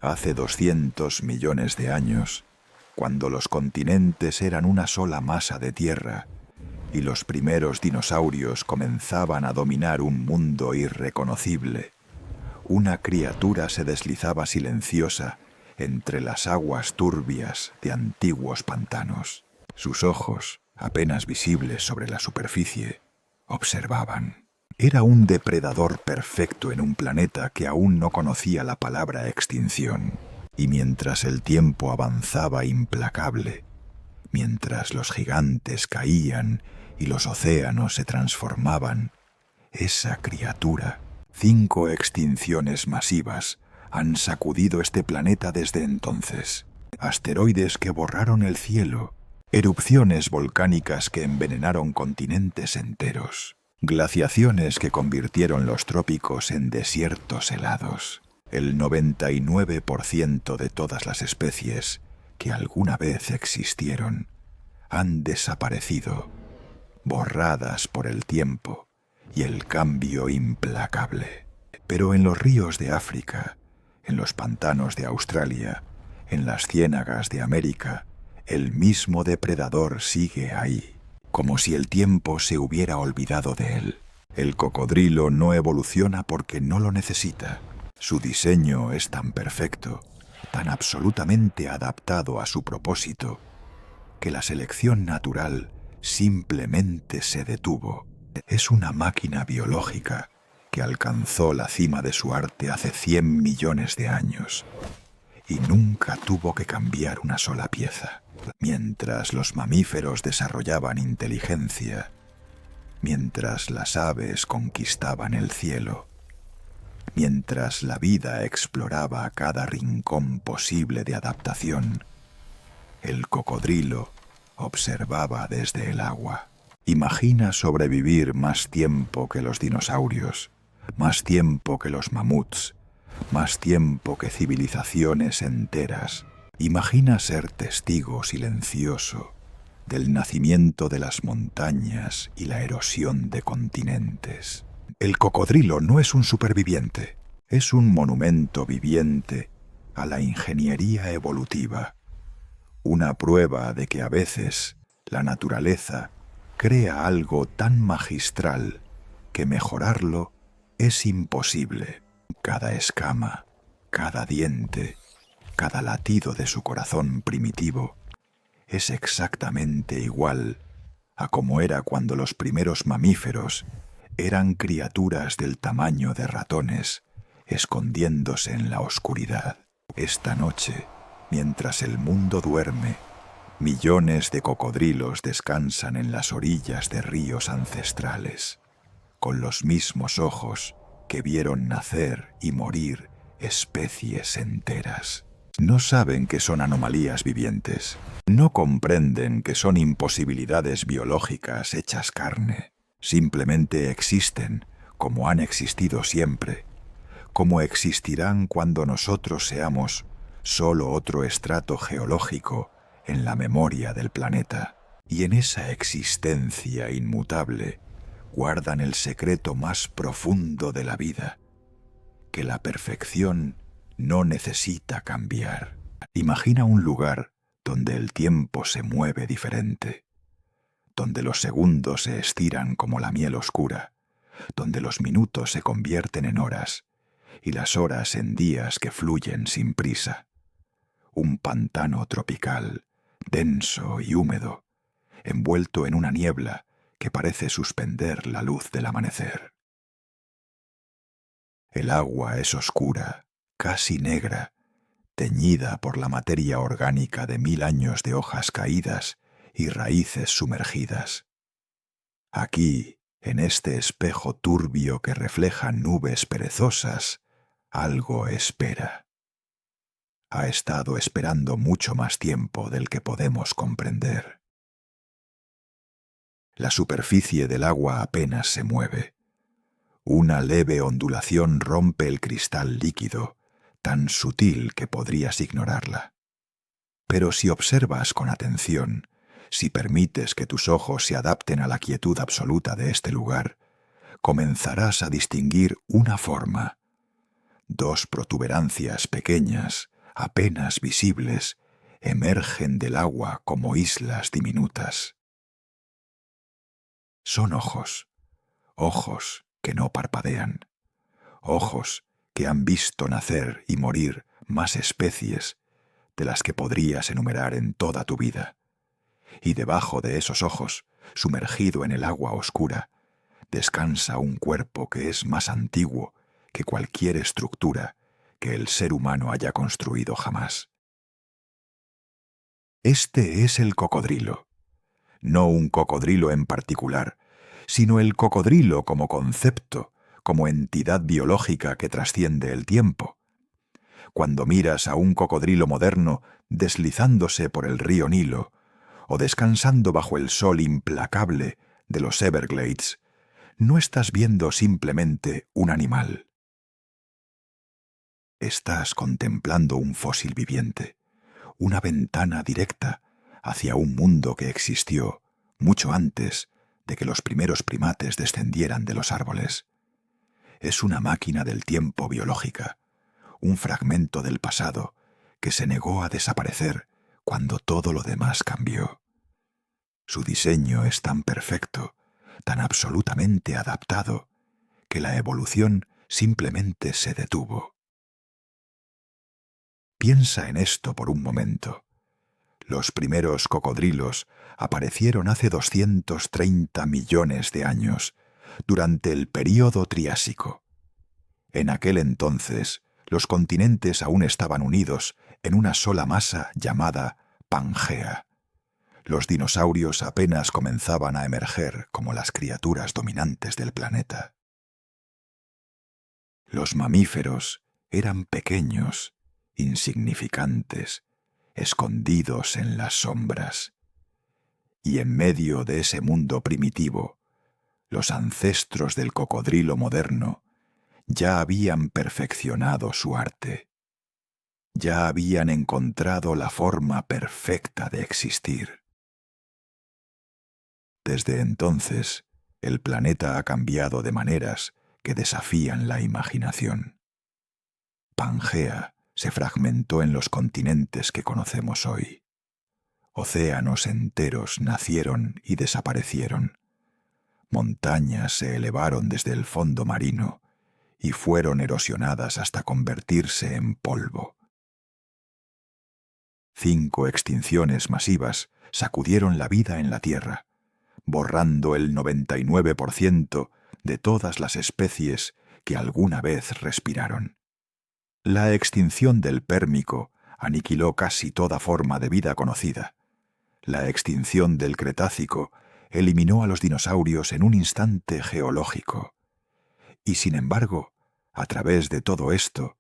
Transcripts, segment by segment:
Hace 200 millones de años, cuando los continentes eran una sola masa de tierra y los primeros dinosaurios comenzaban a dominar un mundo irreconocible, una criatura se deslizaba silenciosa entre las aguas turbias de antiguos pantanos. Sus ojos, apenas visibles sobre la superficie, observaban. Era un depredador perfecto en un planeta que aún no conocía la palabra extinción. Y mientras el tiempo avanzaba implacable, mientras los gigantes caían y los océanos se transformaban, esa criatura, 5 extinciones masivas, han sacudido este planeta desde entonces. Asteroides que borraron el cielo, erupciones volcánicas que envenenaron continentes enteros, glaciaciones que convirtieron los trópicos en desiertos helados. El 99% de todas las especies que alguna vez existieron han desaparecido, borradas por el tiempo y el cambio implacable. Pero en los ríos de África, en los pantanos de Australia, en las ciénagas de América, el mismo depredador sigue ahí, como si el tiempo se hubiera olvidado de él. El cocodrilo no evoluciona porque no lo necesita. Su diseño es tan perfecto, tan absolutamente adaptado a su propósito, que la selección natural simplemente se detuvo. Es una máquina biológica que alcanzó la cima de su arte hace 100 millones de años y nunca tuvo que cambiar una sola pieza. Mientras los mamíferos desarrollaban inteligencia, mientras las aves conquistaban el cielo, mientras la vida exploraba cada rincón posible de adaptación, el cocodrilo observaba desde el agua. Imagina sobrevivir más tiempo que los dinosaurios, más tiempo que los mamuts, más tiempo que civilizaciones enteras. Imagina ser testigo silencioso del nacimiento de las montañas y la erosión de continentes. El cocodrilo no es un superviviente, es un monumento viviente a la ingeniería evolutiva, una prueba de que a veces la naturaleza crea algo tan magistral que mejorarlo es imposible. Cada escama, cada diente, cada latido de su corazón primitivo es exactamente igual a como era cuando los primeros mamíferos eran criaturas del tamaño de ratones, escondiéndose en la oscuridad. Esta noche, mientras el mundo duerme, millones de cocodrilos descansan en las orillas de ríos ancestrales, con los mismos ojos que vieron nacer y morir especies enteras. No saben que son anomalías vivientes, no comprenden que son imposibilidades biológicas hechas carne. Simplemente existen como han existido siempre, como existirán cuando nosotros seamos solo otro estrato geológico en la memoria del planeta. Y en esa existencia inmutable guardan el secreto más profundo de la vida, que la perfección no necesita cambiar. Imagina un lugar donde el tiempo se mueve diferente, donde los segundos se estiran como la miel oscura, donde los minutos se convierten en horas y las horas en días que fluyen sin prisa. Un pantano tropical, denso y húmedo, envuelto en una niebla que parece suspender la luz del amanecer. El agua es oscura, casi negra, teñida por la materia orgánica de 1000 años de hojas caídas y raíces sumergidas. Aquí, en este espejo turbio que refleja nubes perezosas, algo espera. Ha estado esperando mucho más tiempo del que podemos comprender. La superficie del agua apenas se mueve. Una leve ondulación rompe el cristal líquido, tan sutil que podrías ignorarla. Pero si observas con atención, si permites que tus ojos se adapten a la quietud absoluta de este lugar, comenzarás a distinguir una forma, Dos protuberancias pequeñas, apenas visibles, emergen del agua como islas diminutas. Son ojos, ojos que no parpadean, ojos que han visto nacer y morir más especies de las que podrías enumerar en toda tu vida. Y debajo de esos ojos, sumergido en el agua oscura, descansa un cuerpo que es más antiguo que cualquier estructura que el ser humano haya construido jamás. Este es el cocodrilo. No un cocodrilo en particular, sino el cocodrilo como concepto, como entidad biológica que trasciende el tiempo. Cuando miras a un cocodrilo moderno deslizándose por el río Nilo o descansando bajo el sol implacable de los Everglades, no estás viendo simplemente un animal. Estás contemplando un fósil viviente, una ventana directa hacia un mundo que existió mucho antes de que los primeros primates descendieran de los árboles. Es una máquina del tiempo biológica, un fragmento del pasado que se negó a desaparecer cuando todo lo demás cambió. Su diseño es tan perfecto, tan absolutamente adaptado, que la evolución simplemente se detuvo. Piensa en esto por un momento. Los primeros cocodrilos aparecieron hace 230 millones de años, durante el período Triásico. En aquel entonces, los continentes aún estaban unidos en una sola masa llamada Pangea. Los dinosaurios apenas comenzaban a emerger como las criaturas dominantes del planeta. Los mamíferos eran pequeños, insignificantes, escondidos en las sombras. Y en medio de ese mundo primitivo, los ancestros del cocodrilo moderno ya habían perfeccionado su arte. Ya habían encontrado la forma perfecta de existir. Desde entonces, el planeta ha cambiado de maneras que desafían la imaginación. Pangea se fragmentó en los continentes que conocemos hoy. Océanos enteros nacieron y desaparecieron. Montañas se elevaron desde el fondo marino y fueron erosionadas hasta convertirse en polvo. 5 extinciones masivas sacudieron la vida en la Tierra, borrando el 99% de todas las especies que alguna vez respiraron. La extinción del Pérmico aniquiló casi toda forma de vida conocida. La extinción del Cretácico eliminó a los dinosaurios en un instante geológico. Y sin embargo, a través de todo esto,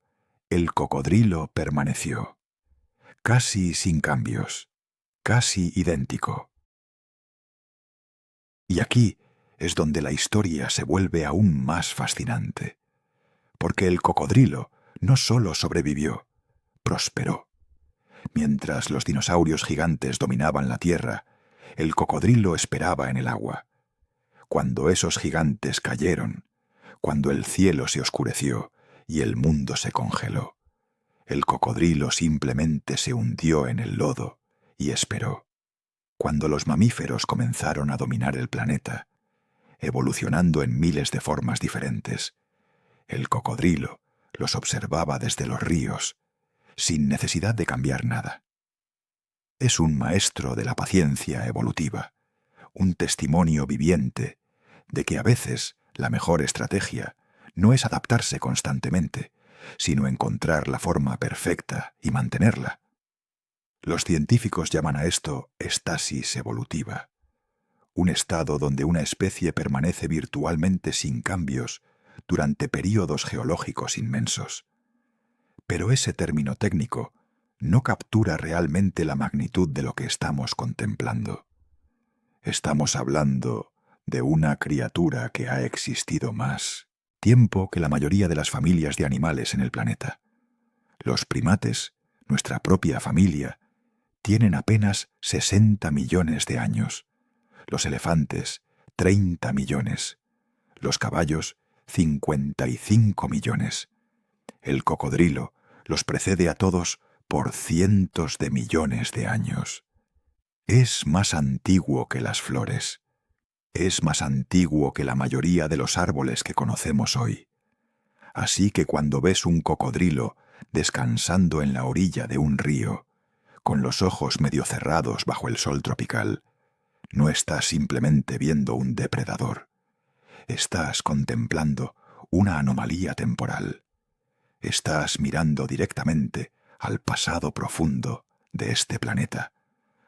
el cocodrilo permaneció, casi sin cambios, casi idéntico. Y aquí es donde la historia se vuelve aún más fascinante, porque el cocodrilo no solo sobrevivió, prosperó. Mientras los dinosaurios gigantes dominaban la Tierra, el cocodrilo esperaba en el agua. Cuando esos gigantes cayeron, cuando el cielo se oscureció y el mundo se congeló, el cocodrilo simplemente se hundió en el lodo y esperó. Cuando los mamíferos comenzaron a dominar el planeta, evolucionando en miles de formas diferentes, el cocodrilo los observaba desde los ríos, sin necesidad de cambiar nada. Es un maestro de la paciencia evolutiva, un testimonio viviente de que a veces la mejor estrategia no es adaptarse constantemente, sino encontrar la forma perfecta y mantenerla. Los científicos llaman a esto estasis evolutiva, un estado donde una especie permanece virtualmente sin cambios durante períodos geológicos inmensos. Pero ese término técnico no captura realmente la magnitud de lo que estamos contemplando. Estamos hablando de una criatura que ha existido más tiempo que la mayoría de las familias de animales en el planeta. Los primates, nuestra propia familia, tienen apenas 60 millones de años. Los elefantes, 30 millones. Los caballos, 55 millones. el cocodrilo, los precede a todos por cientos de millones de años. Es más antiguo que las flores. Es más antiguo que la mayoría de los árboles que conocemos hoy. Así que cuando ves un cocodrilo descansando en la orilla de un río, con los ojos medio cerrados bajo el sol tropical, no estás simplemente viendo un depredador. Estás contemplando una anomalía temporal. Estás mirando directamente al pasado profundo de este planeta,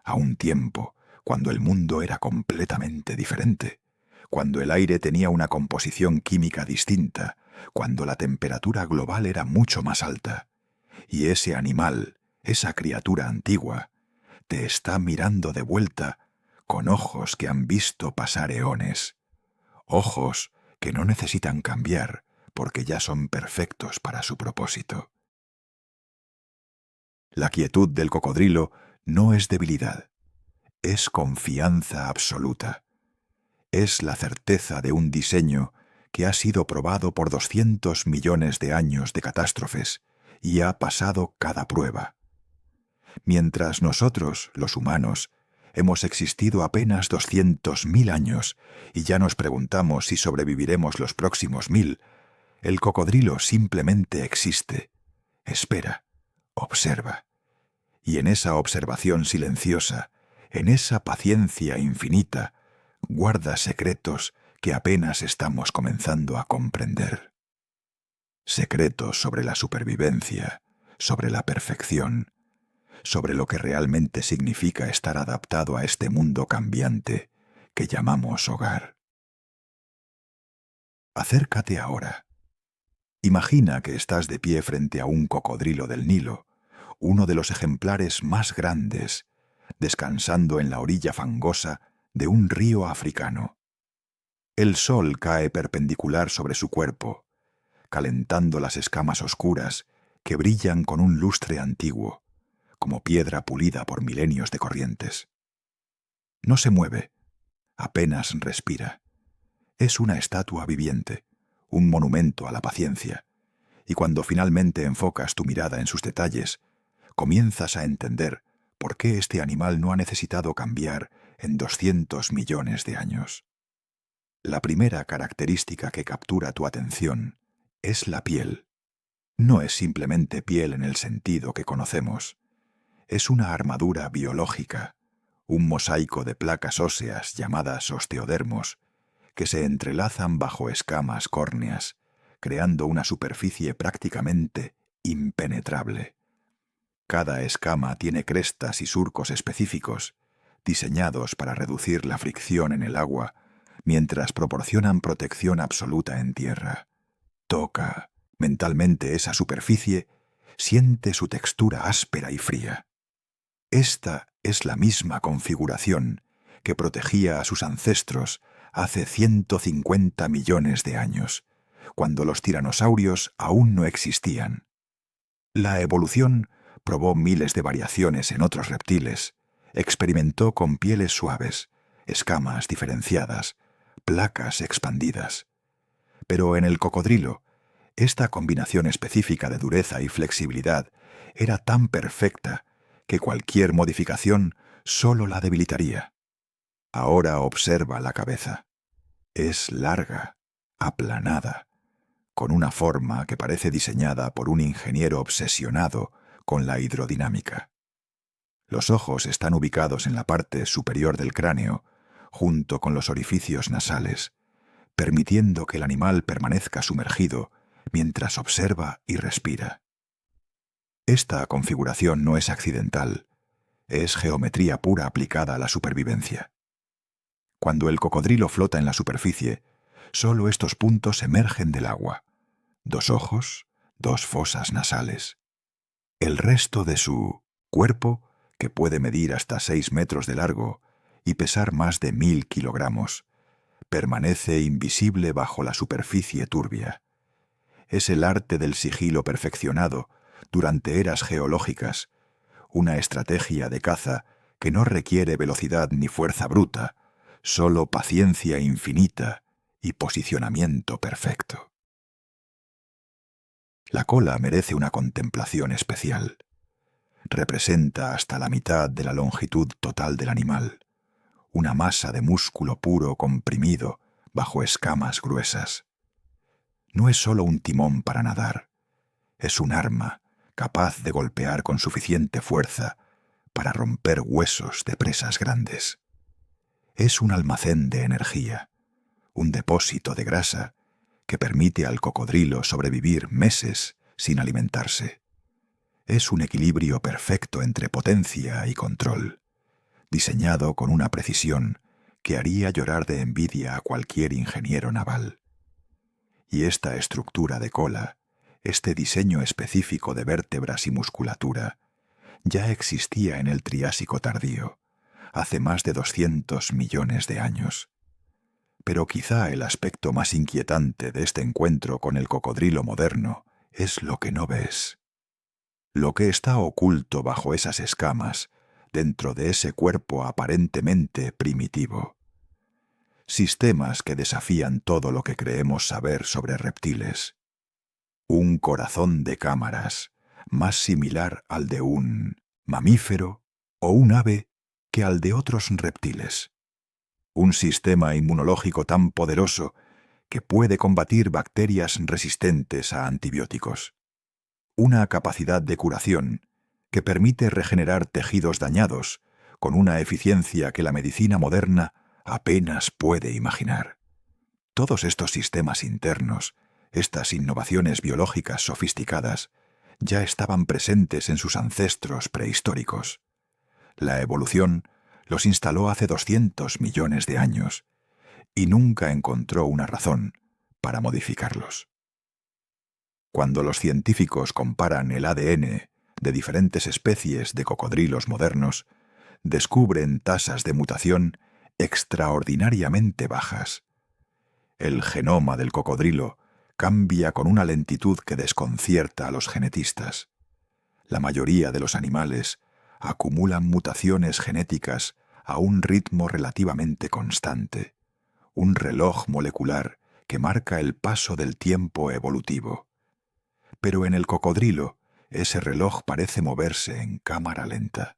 a un tiempo cuando el mundo era completamente diferente, cuando el aire tenía una composición química distinta, cuando la temperatura global era mucho más alta. Y ese animal, esa criatura antigua, te está mirando de vuelta con ojos que han visto pasar eones, ojos que no necesitan cambiar porque ya son perfectos para su propósito. La quietud del cocodrilo no es debilidad, es confianza absoluta. Es la certeza de un diseño que ha sido probado por 200 millones de años de catástrofes y ha pasado cada prueba. Mientras nosotros, los humanos, hemos existido apenas 200.000 años y ya nos preguntamos si sobreviviremos los próximos 1000, el cocodrilo simplemente existe, espera, observa. Y en esa observación silenciosa, en esa paciencia infinita, guarda secretos que apenas estamos comenzando a comprender. Secretos sobre la supervivencia, sobre la perfección, sobre lo que realmente significa estar adaptado a este mundo cambiante que llamamos hogar. Acércate ahora. Imagina que estás de pie frente a un cocodrilo del Nilo, uno de los ejemplares más grandes, descansando en la orilla fangosa de un río africano. El sol cae perpendicular sobre su cuerpo, calentando las escamas oscuras que brillan con un lustre antiguo, como piedra pulida por milenios de corrientes. No se mueve, apenas respira. Es una estatua viviente, un monumento a la paciencia, y cuando finalmente enfocas tu mirada en sus detalles, comienzas a entender por qué este animal no ha necesitado cambiar en 200 millones de años. La primera característica que captura tu atención es la piel. No es simplemente piel en el sentido que conocemos. Es una armadura biológica, un mosaico de placas óseas llamadas osteodermos, que se entrelazan bajo escamas córneas, creando una superficie prácticamente impenetrable. Cada escama tiene crestas y surcos específicos, diseñados para reducir la fricción en el agua, mientras proporcionan protección absoluta en tierra. Toca mentalmente esa superficie, siente su textura áspera y fría. Esta es la misma configuración que protegía a sus ancestros hace 150 millones de años, cuando los tiranosaurios aún no existían. La evolución probó miles de variaciones en otros reptiles, experimentó con pieles suaves, escamas diferenciadas, placas expandidas. Pero en el cocodrilo, esta combinación específica de dureza y flexibilidad era tan perfecta que cualquier modificación solo la debilitaría. Ahora observa la cabeza. Es larga, aplanada, con una forma que parece diseñada por un ingeniero obsesionado con la hidrodinámica. Los ojos están ubicados en la parte superior del cráneo, junto con los orificios nasales, permitiendo que el animal permanezca sumergido mientras observa y respira. Esta configuración no es accidental, es geometría pura aplicada a la supervivencia. Cuando el cocodrilo flota en la superficie, solo estos puntos emergen del agua: 2 ojos, 2 fosas nasales. El resto de su cuerpo, que puede medir hasta 6 metros de largo y pesar más de 1000 kilogramos, permanece invisible bajo la superficie turbia. Es el arte del sigilo perfeccionado durante eras geológicas, una estrategia de caza que no requiere velocidad ni fuerza bruta, solo paciencia infinita y posicionamiento perfecto. La cola merece una contemplación especial. Representa hasta la mitad de la longitud total del animal, una masa de músculo puro comprimido bajo escamas gruesas. No es solo un timón para nadar, es un arma capaz de golpear con suficiente fuerza para romper huesos de presas grandes. Es un almacén de energía, un depósito de grasa que permite al cocodrilo sobrevivir meses sin alimentarse. Es un equilibrio perfecto entre potencia y control, diseñado con una precisión que haría llorar de envidia a cualquier ingeniero naval. Y esta estructura de cola, este diseño específico de vértebras y musculatura, ya existía en el Triásico tardío, hace más de 200 millones de años. Pero quizá el aspecto más inquietante de este encuentro con el cocodrilo moderno es lo que no ves. Lo que está oculto bajo esas escamas, dentro de ese cuerpo aparentemente primitivo. Sistemas que desafían todo lo que creemos saber sobre reptiles. Un corazón de cámaras, más similar al de un mamífero o un ave que al de otros reptiles. Un sistema inmunológico tan poderoso que puede combatir bacterias resistentes a antibióticos. Una capacidad de curación que permite regenerar tejidos dañados con una eficiencia que la medicina moderna apenas puede imaginar. Todos estos sistemas internos, estas innovaciones biológicas sofisticadas, ya estaban presentes en sus ancestros prehistóricos. La evolución los instaló hace 200 millones de años y nunca encontró una razón para modificarlos. Cuando los científicos comparan el ADN de diferentes especies de cocodrilos modernos, descubren tasas de mutación extraordinariamente bajas. El genoma del cocodrilo cambia con una lentitud que desconcierta a los genetistas. La mayoría de los animales acumulan mutaciones genéticas a un ritmo relativamente constante, un reloj molecular que marca el paso del tiempo evolutivo. Pero en el cocodrilo, ese reloj parece moverse en cámara lenta.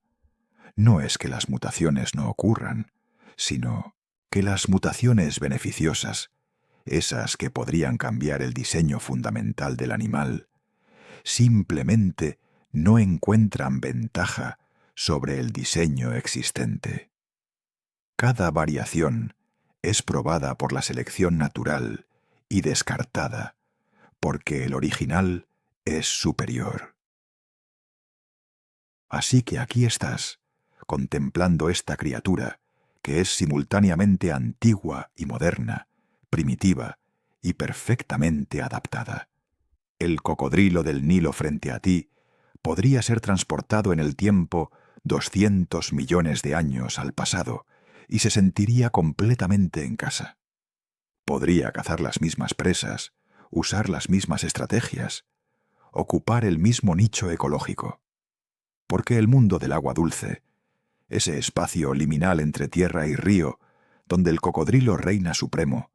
No es que las mutaciones no ocurran, sino que las mutaciones beneficiosas, esas que podrían cambiar el diseño fundamental del animal, simplemente no encuentran ventaja sobre el diseño existente. Cada variación es probada por la selección natural y descartada, porque el original es superior. Así que aquí estás, contemplando esta criatura, que es simultáneamente antigua y moderna, primitiva y perfectamente adaptada. El cocodrilo del Nilo frente a ti podría ser transportado en el tiempo 200 millones de años al pasado y se sentiría completamente en casa. Podría cazar las mismas presas, usar las mismas estrategias, ocupar el mismo nicho ecológico. Porque el mundo del agua dulce, ese espacio liminal entre tierra y río, donde el cocodrilo reina supremo,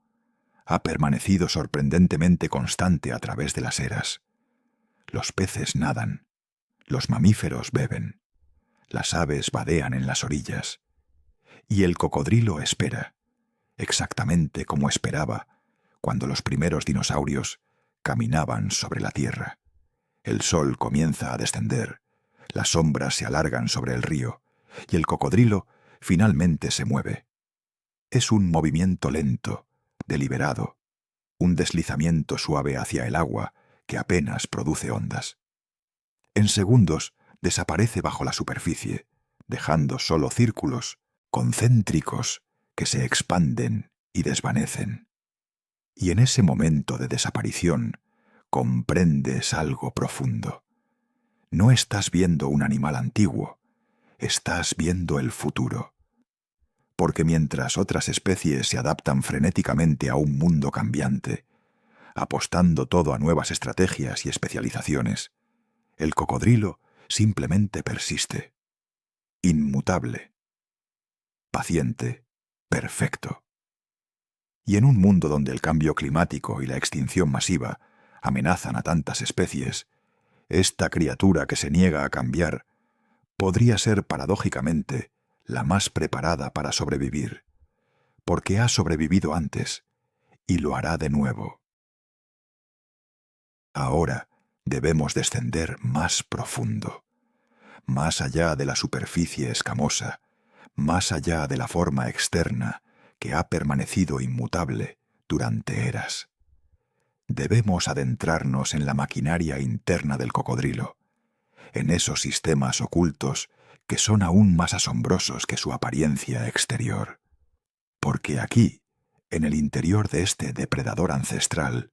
ha permanecido sorprendentemente constante a través de las eras. Los peces nadan, los mamíferos beben, las aves vadean en las orillas, y el cocodrilo espera, exactamente como esperaba cuando los primeros dinosaurios caminaban sobre la tierra. El sol comienza a descender, las sombras se alargan sobre el río, y el cocodrilo finalmente se mueve. Es un movimiento lento, deliberado, un deslizamiento suave hacia el agua que apenas produce ondas. En segundos desaparece bajo la superficie, dejando solo círculos concéntricos que se expanden y desvanecen. Y en ese momento de desaparición comprendes algo profundo. No estás viendo un animal antiguo, estás viendo el futuro. Porque mientras otras especies se adaptan frenéticamente a un mundo cambiante, apostando todo a nuevas estrategias y especializaciones, el cocodrilo simplemente persiste, inmutable, paciente, perfecto. Y en un mundo donde el cambio climático y la extinción masiva amenazan a tantas especies, esta criatura que se niega a cambiar podría ser paradójicamente la más preparada para sobrevivir, porque ha sobrevivido antes y lo hará de nuevo. Ahora debemos descender más profundo, más allá de la superficie escamosa, más allá de la forma externa que ha permanecido inmutable durante eras. Debemos adentrarnos en la maquinaria interna del cocodrilo, en esos sistemas ocultos que son aún más asombrosos que su apariencia exterior. Porque aquí, en el interior de este depredador ancestral,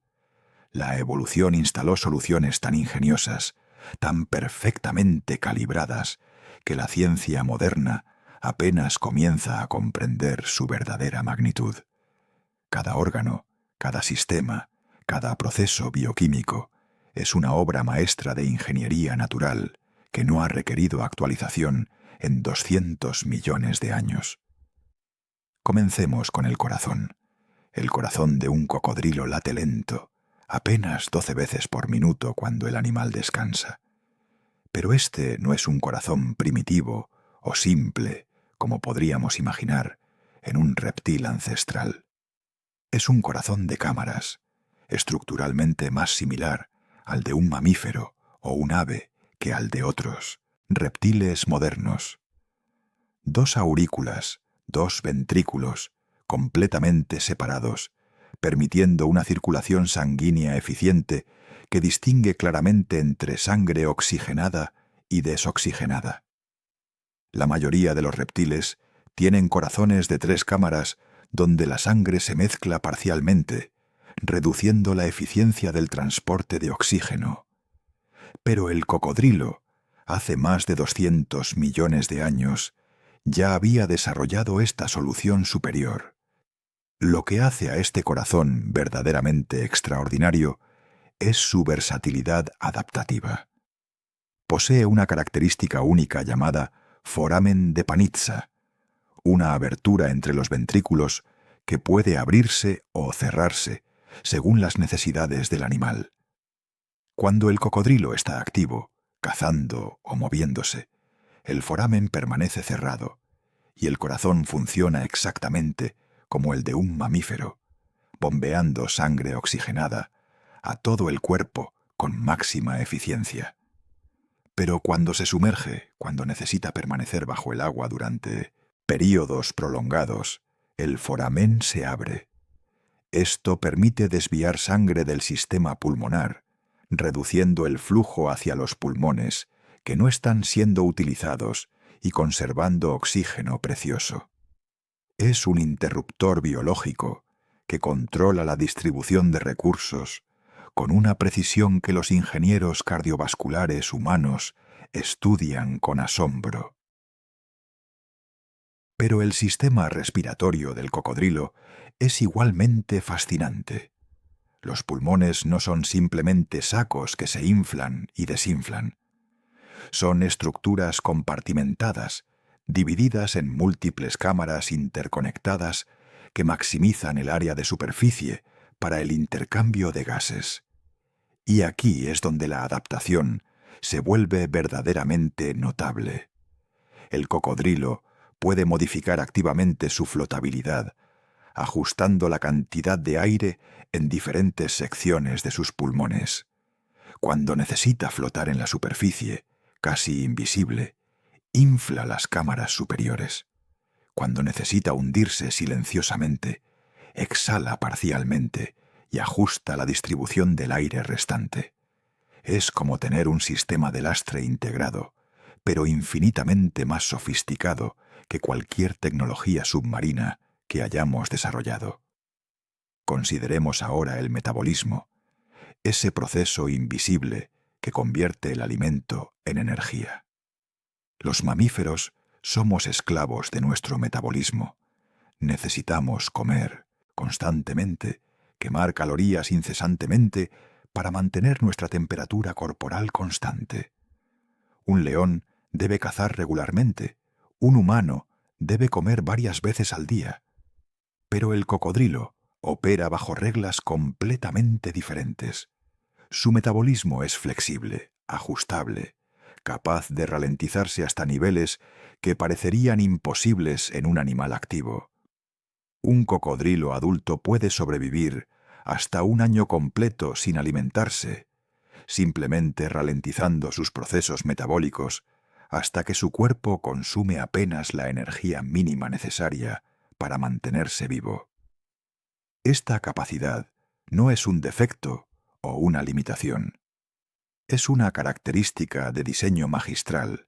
la evolución instaló soluciones tan ingeniosas, tan perfectamente calibradas, que la ciencia moderna apenas comienza a comprender su verdadera magnitud. Cada órgano, cada sistema, cada proceso bioquímico es una obra maestra de ingeniería natural que no ha requerido actualización en 200 millones de años. Comencemos con el corazón. El corazón de un cocodrilo late lento, apenas 12 veces por minuto cuando el animal descansa. Pero este no es un corazón primitivo o simple, como podríamos imaginar en un reptil ancestral. Es un corazón de cámaras, estructuralmente más similar al de un mamífero o un ave que al de otros reptiles modernos. 2 aurículas, 2 ventrículos, completamente separados, permitiendo una circulación sanguínea eficiente que distingue claramente entre sangre oxigenada y desoxigenada. La mayoría de los reptiles tienen corazones de 3 cámaras donde la sangre se mezcla parcialmente, reduciendo la eficiencia del transporte de oxígeno. Pero el cocodrilo, hace más de 200 millones de años, ya había desarrollado esta solución superior. Lo que hace a este corazón verdaderamente extraordinario es su versatilidad adaptativa. Posee una característica única llamada foramen de Panizza, una abertura entre los ventrículos que puede abrirse o cerrarse según las necesidades del animal. Cuando el cocodrilo está activo, cazando o moviéndose, el foramen permanece cerrado y el corazón funciona exactamente como el de un mamífero, bombeando sangre oxigenada a todo el cuerpo con máxima eficiencia. Pero cuando se sumerge, cuando necesita permanecer bajo el agua durante períodos prolongados, el foramen se abre. Esto permite desviar sangre del sistema pulmonar, reduciendo el flujo hacia los pulmones, que no están siendo utilizados, y conservando oxígeno precioso. Es un interruptor biológico que controla la distribución de recursos con una precisión que los ingenieros cardiovasculares humanos estudian con asombro. Pero el sistema respiratorio del cocodrilo es igualmente fascinante. Los pulmones no son simplemente sacos que se inflan y desinflan. Son estructuras compartimentadas, divididas en múltiples cámaras interconectadas que maximizan el área de superficie para el intercambio de gases. Y aquí es donde la adaptación se vuelve verdaderamente notable. El cocodrilo puede modificar activamente su flotabilidad, ajustando la cantidad de aire en diferentes secciones de sus pulmones. Cuando necesita flotar en la superficie, casi invisible, infla las cámaras superiores. Cuando necesita hundirse silenciosamente, exhala parcialmente y ajusta la distribución del aire restante. Es como tener un sistema de lastre integrado, pero infinitamente más sofisticado que cualquier tecnología submarina que hayamos desarrollado. Consideremos ahora el metabolismo, ese proceso invisible que convierte el alimento en energía. Los mamíferos somos esclavos de nuestro metabolismo. Necesitamos comer constantemente, quemar calorías incesantemente para mantener nuestra temperatura corporal constante. Un león debe cazar regularmente, un humano debe comer varias veces al día, pero el cocodrilo opera bajo reglas completamente diferentes. Su metabolismo es flexible, ajustable, capaz de ralentizarse hasta niveles que parecerían imposibles en un animal activo. Un cocodrilo adulto puede sobrevivir hasta un año completo sin alimentarse, simplemente ralentizando sus procesos metabólicos hasta que su cuerpo consume apenas la energía mínima necesaria para mantenerse vivo. Esta capacidad no es un defecto o una limitación. Es una característica de diseño magistral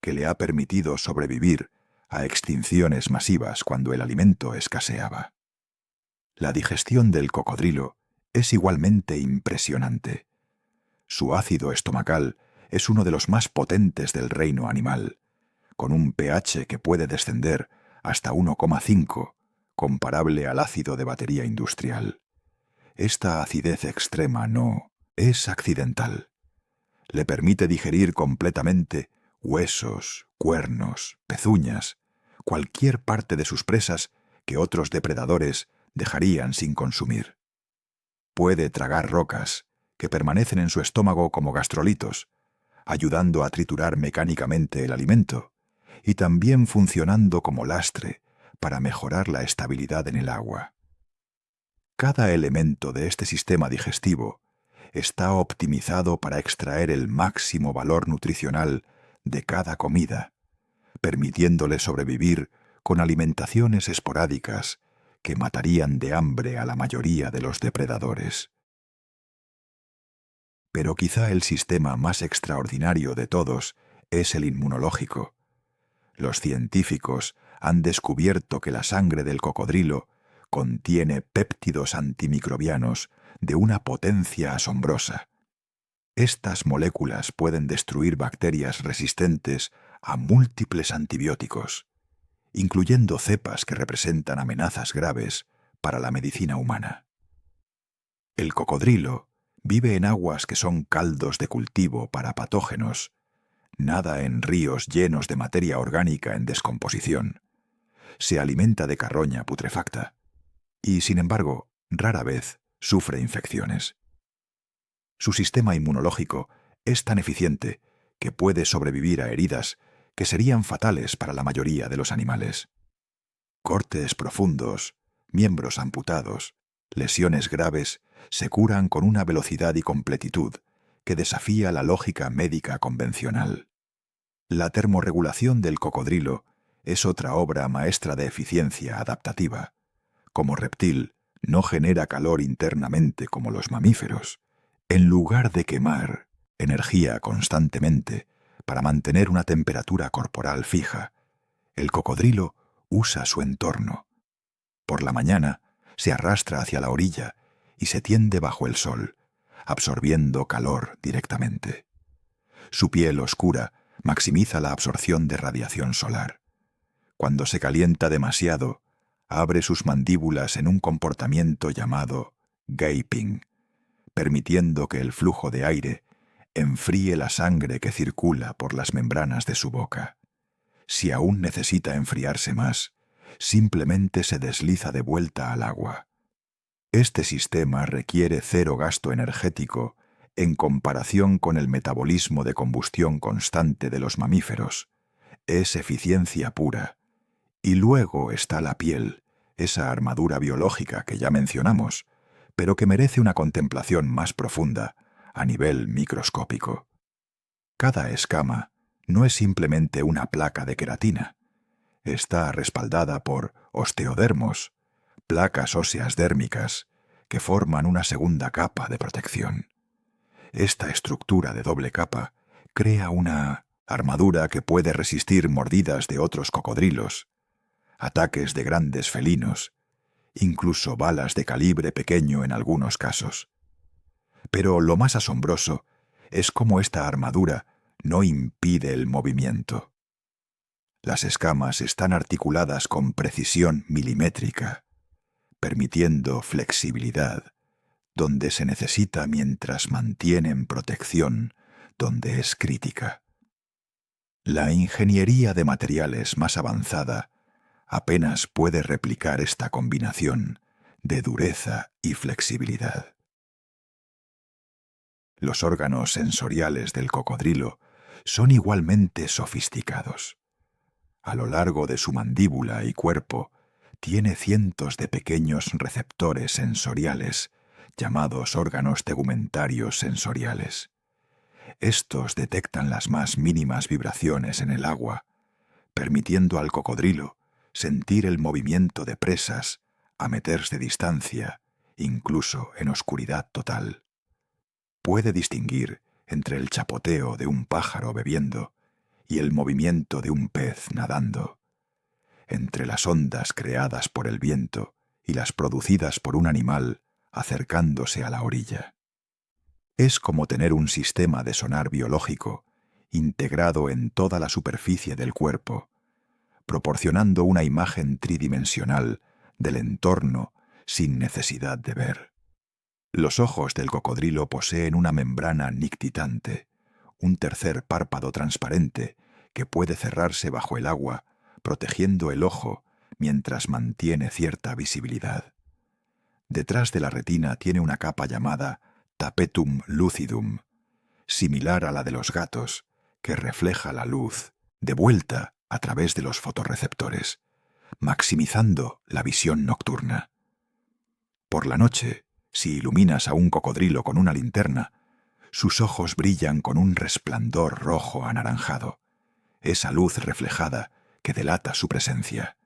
que le ha permitido sobrevivir a extinciones masivas cuando el alimento escaseaba. La digestión del cocodrilo es igualmente impresionante. Su ácido estomacal es uno de los más potentes del reino animal, con un pH que puede descender hasta 1,5, comparable al ácido de batería industrial. Esta acidez extrema no es accidental. Le permite digerir completamente huesos, cuernos, pezuñas, cualquier parte de sus presas que otros depredadores dejarían sin consumir. Puede tragar rocas que permanecen en su estómago como gastrolitos, ayudando a triturar mecánicamente el alimento y también funcionando como lastre para mejorar la estabilidad en el agua. Cada elemento de este sistema digestivo está optimizado para extraer el máximo valor nutricional de cada comida, permitiéndole sobrevivir con alimentaciones esporádicas que matarían de hambre a la mayoría de los depredadores. Pero quizá el sistema más extraordinario de todos es el inmunológico. Los científicos han descubierto que la sangre del cocodrilo contiene péptidos antimicrobianos de una potencia asombrosa. Estas moléculas pueden destruir bacterias resistentes a múltiples antibióticos, incluyendo cepas que representan amenazas graves para la medicina humana. El cocodrilo vive en aguas que son caldos de cultivo para patógenos, nada en ríos llenos de materia orgánica en descomposición, se alimenta de carroña putrefacta y, sin embargo, rara vez sufre infecciones. Su sistema inmunológico es tan eficiente que puede sobrevivir a heridas que serían fatales para la mayoría de los animales. Cortes profundos, miembros amputados, lesiones graves se curan con una velocidad y completitud que desafía la lógica médica convencional. La termorregulación del cocodrilo es otra obra maestra de eficiencia adaptativa. Como reptil, no genera calor internamente como los mamíferos. En lugar de quemar energía constantemente para mantener una temperatura corporal fija, el cocodrilo usa su entorno. Por la mañana se arrastra hacia la orilla y se tiende bajo el sol, absorbiendo calor directamente. Su piel oscura maximiza la absorción de radiación solar. Cuando se calienta demasiado, abre sus mandíbulas en un comportamiento llamado gaping, permitiendo que el flujo de aire enfríe la sangre que circula por las membranas de su boca. Si aún necesita enfriarse más, simplemente se desliza de vuelta al agua. Este sistema requiere cero gasto energético en comparación con el metabolismo de combustión constante de los mamíferos. Es eficiencia pura. Y luego está la piel, esa armadura biológica que ya mencionamos, pero que merece una contemplación más profunda, a nivel microscópico. Cada escama no es simplemente una placa de queratina. Está respaldada por osteodermos, placas óseas dérmicas, que forman una segunda capa de protección. Esta estructura de doble capa crea una armadura que puede resistir mordidas de otros cocodrilos, ataques de grandes felinos, incluso balas de calibre pequeño en algunos casos. Pero lo más asombroso es cómo esta armadura no impide el movimiento. Las escamas están articuladas con precisión milimétrica, permitiendo flexibilidad donde se necesita mientras mantienen protección donde es crítica. La ingeniería de materiales más avanzada apenas puede replicar esta combinación de dureza y flexibilidad. Los órganos sensoriales del cocodrilo son igualmente sofisticados. A lo largo de su mandíbula y cuerpo tiene cientos de pequeños receptores sensoriales, llamados órganos tegumentarios sensoriales. Estos detectan las más mínimas vibraciones en el agua, permitiendo al cocodrilo sentir el movimiento de presas a meters de distancia, incluso en oscuridad total. Puede distinguir entre el chapoteo de un pájaro bebiendo y el movimiento de un pez nadando, entre las ondas creadas por el viento y las producidas por un animal acercándose a la orilla. Es como tener un sistema de sonar biológico integrado en toda la superficie del cuerpo, proporcionando una imagen tridimensional del entorno sin necesidad de ver. Los ojos del cocodrilo poseen una membrana nictitante, un tercer párpado transparente que puede cerrarse bajo el agua, protegiendo el ojo mientras mantiene cierta visibilidad. Detrás de la retina tiene una capa llamada tapetum lucidum, similar a la de los gatos, que refleja la luz de vuelta a través de los fotorreceptores, maximizando la visión nocturna. Por la noche, si iluminas a un cocodrilo con una linterna, sus ojos brillan con un resplandor rojo anaranjado, esa luz reflejada que delata su presencia.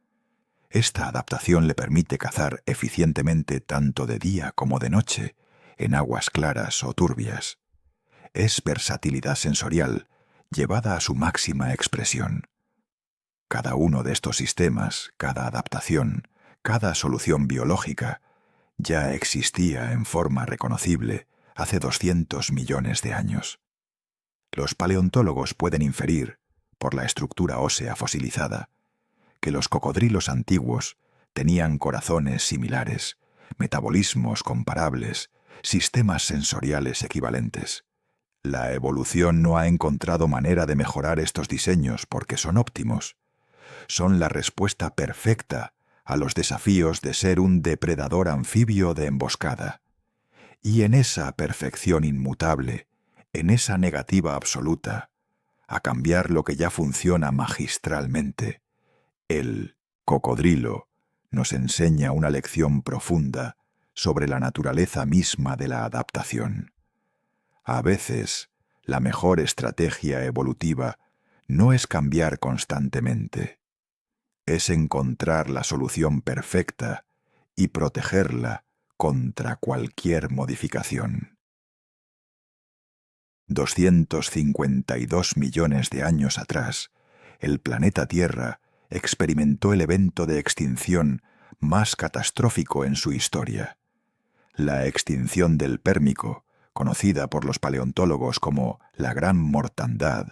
Esta adaptación le permite cazar eficientemente tanto de día como de noche, en aguas claras o turbias. Es versatilidad sensorial llevada a su máxima expresión. Cada uno de estos sistemas, cada adaptación, cada solución biológica, ya existía en forma reconocible hace 200 millones de años. Los paleontólogos pueden inferir, por la estructura ósea fosilizada, que los cocodrilos antiguos tenían corazones similares, metabolismos comparables, sistemas sensoriales equivalentes. La evolución no ha encontrado manera de mejorar estos diseños porque son óptimos. Son la respuesta perfecta a los desafíos de ser un depredador anfibio de emboscada. Y en esa perfección inmutable, en esa negativa absoluta, a cambiar lo que ya funciona magistralmente, el cocodrilo nos enseña una lección profunda sobre la naturaleza misma de la adaptación. A veces, la mejor estrategia evolutiva no es cambiar constantemente, es encontrar la solución perfecta y protegerla contra cualquier modificación. 252 millones de años atrás, el planeta Tierra experimentó el evento de extinción más catastrófico en su historia. La extinción del Pérmico, conocida por los paleontólogos como la Gran Mortandad,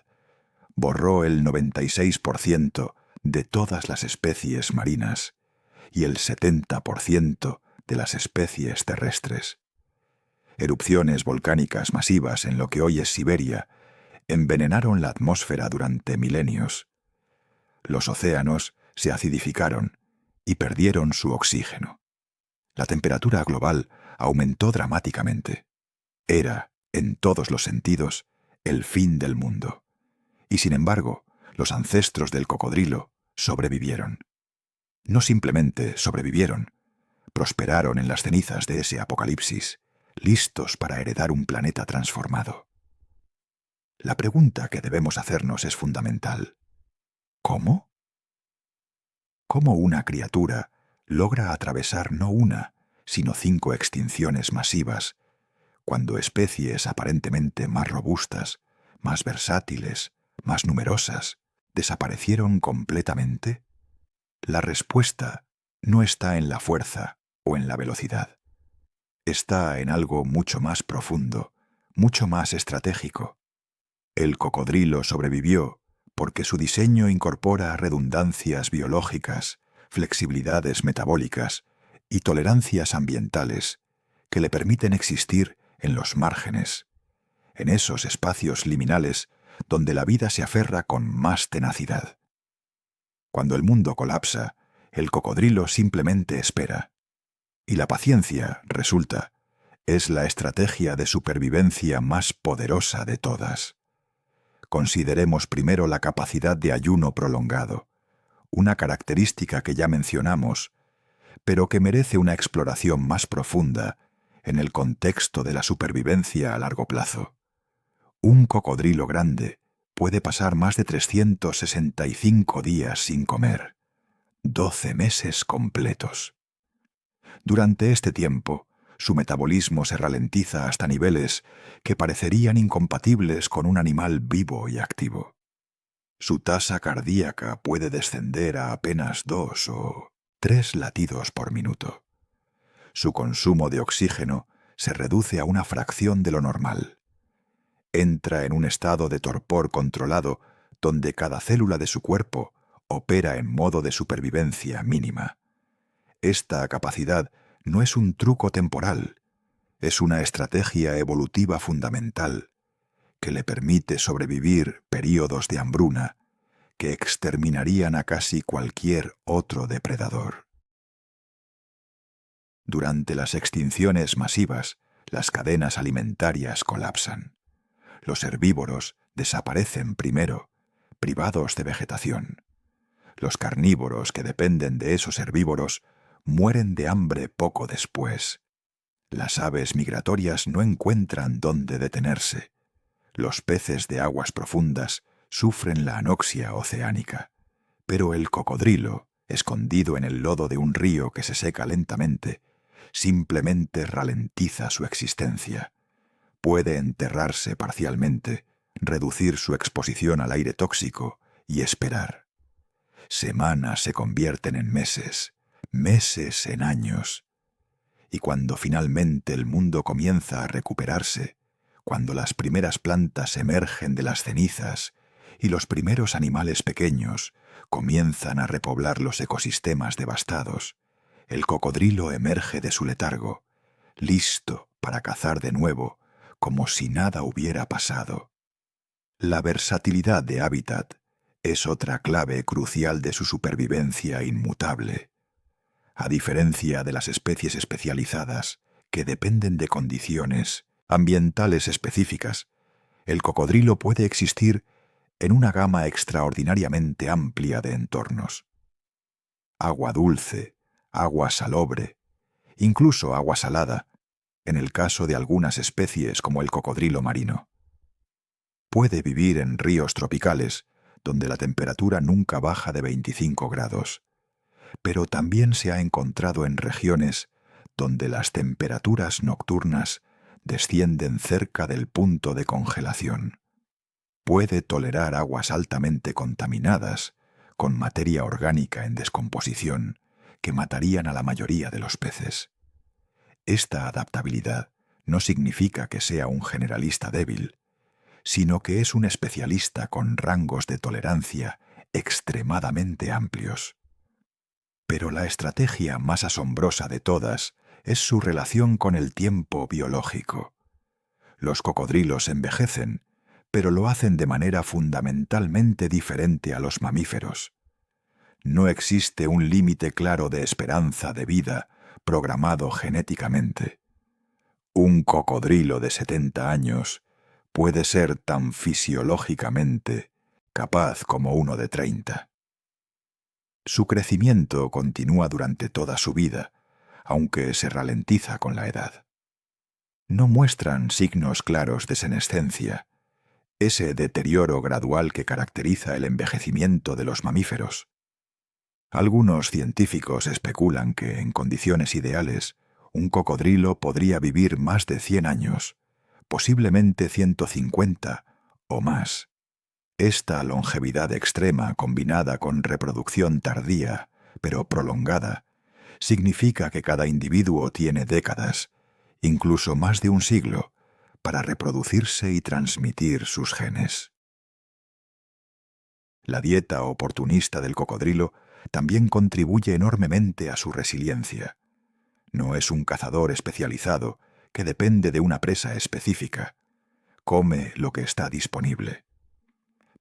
borró el 96% de todas las especies marinas y el 70% de las especies terrestres. Erupciones volcánicas masivas en lo que hoy es Siberia envenenaron la atmósfera durante milenios. Los océanos se acidificaron y perdieron su oxígeno. La temperatura global aumentó dramáticamente. Era, en todos los sentidos, el fin del mundo. Y sin embargo, los ancestros del cocodrilo sobrevivieron. No simplemente sobrevivieron, prosperaron en las cenizas de ese apocalipsis, listos para heredar un planeta transformado. La pregunta que debemos hacernos es fundamental. ¿Cómo? ¿Cómo una criatura logra atravesar no una, sino 5 extinciones masivas, cuando especies aparentemente más robustas, más versátiles, más numerosas, desaparecieron completamente? La respuesta no está en la fuerza o en la velocidad. Está en algo mucho más profundo, mucho más estratégico. El cocodrilo sobrevivió porque su diseño incorpora redundancias biológicas, flexibilidades metabólicas y tolerancias ambientales que le permiten existir en los márgenes, en esos espacios liminales donde la vida se aferra con más tenacidad. Cuando el mundo colapsa, el cocodrilo simplemente espera. Y la paciencia, resulta, Es la estrategia de supervivencia más poderosa de todas. Consideremos primero la capacidad de ayuno prolongado, una característica que ya mencionamos, pero que merece una exploración más profunda en el contexto de la supervivencia a largo plazo. Un cocodrilo grande puede pasar más de 365 días sin comer, 12 meses completos. Durante este tiempo, su metabolismo se ralentiza hasta niveles que parecerían incompatibles con un animal vivo y activo. Su tasa cardíaca puede descender a apenas 2 o 3 latidos por minuto. Su consumo de oxígeno se reduce a una fracción de lo normal. Entra en un estado de torpor controlado donde cada célula de su cuerpo opera en modo de supervivencia mínima. Esta capacidad no es un truco temporal, es una estrategia evolutiva fundamental que le permite sobrevivir períodos de hambruna que exterminarían a casi cualquier otro depredador. Durante las extinciones masivas, las cadenas alimentarias colapsan. Los herbívoros desaparecen primero, privados de vegetación. Los carnívoros que dependen de esos herbívoros mueren de hambre poco después. Las aves migratorias no encuentran dónde detenerse. Los peces de aguas profundas sufren la anoxia oceánica. Pero el cocodrilo, escondido en el lodo de un río que se seca lentamente, simplemente ralentiza su existencia. Puede enterrarse parcialmente, reducir su exposición al aire tóxico y esperar. Semanas se convierten en meses, meses en años. Y cuando finalmente el mundo comienza a recuperarse, cuando las primeras plantas emergen de las cenizas y los primeros animales pequeños comienzan a repoblar los ecosistemas devastados, el cocodrilo emerge de su letargo, listo para cazar de nuevo, como si nada hubiera pasado. La versatilidad de hábitat es otra clave crucial de su supervivencia inmutable. A diferencia de las especies especializadas, que dependen de condiciones ambientales específicas, el cocodrilo puede existir en una gama extraordinariamente amplia de entornos. Agua dulce, agua salobre, incluso agua salada, en el caso de algunas especies como el cocodrilo marino. Puede vivir en ríos tropicales, donde la temperatura nunca baja de 25 grados, pero también se ha encontrado en regiones donde las temperaturas nocturnas descienden cerca del punto de congelación. Puede tolerar aguas altamente contaminadas, con materia orgánica en descomposición, que matarían a la mayoría de los peces. Esta adaptabilidad no significa que sea un generalista débil, sino que es un especialista con rangos de tolerancia extremadamente amplios. Pero la estrategia más asombrosa de todas es su relación con el tiempo biológico. Los cocodrilos envejecen, pero lo hacen de manera fundamentalmente diferente a los mamíferos. No existe un límite claro de esperanza de vida programado genéticamente. Un cocodrilo de 70 años puede ser tan fisiológicamente capaz como uno de 30. Su crecimiento continúa durante toda su vida, aunque se ralentiza con la edad. No muestran signos claros de senescencia, ese deterioro gradual que caracteriza el envejecimiento de los mamíferos. Algunos científicos especulan que, en condiciones ideales, un cocodrilo podría vivir más de 100 años, posiblemente 150 o más. Esta longevidad extrema combinada con reproducción tardía, pero prolongada, significa que cada individuo tiene décadas, incluso más de un siglo, para reproducirse y transmitir sus genes. La dieta oportunista del cocodrilo también contribuye enormemente a su resiliencia. No es un cazador especializado que depende de una presa específica. Come lo que está disponible.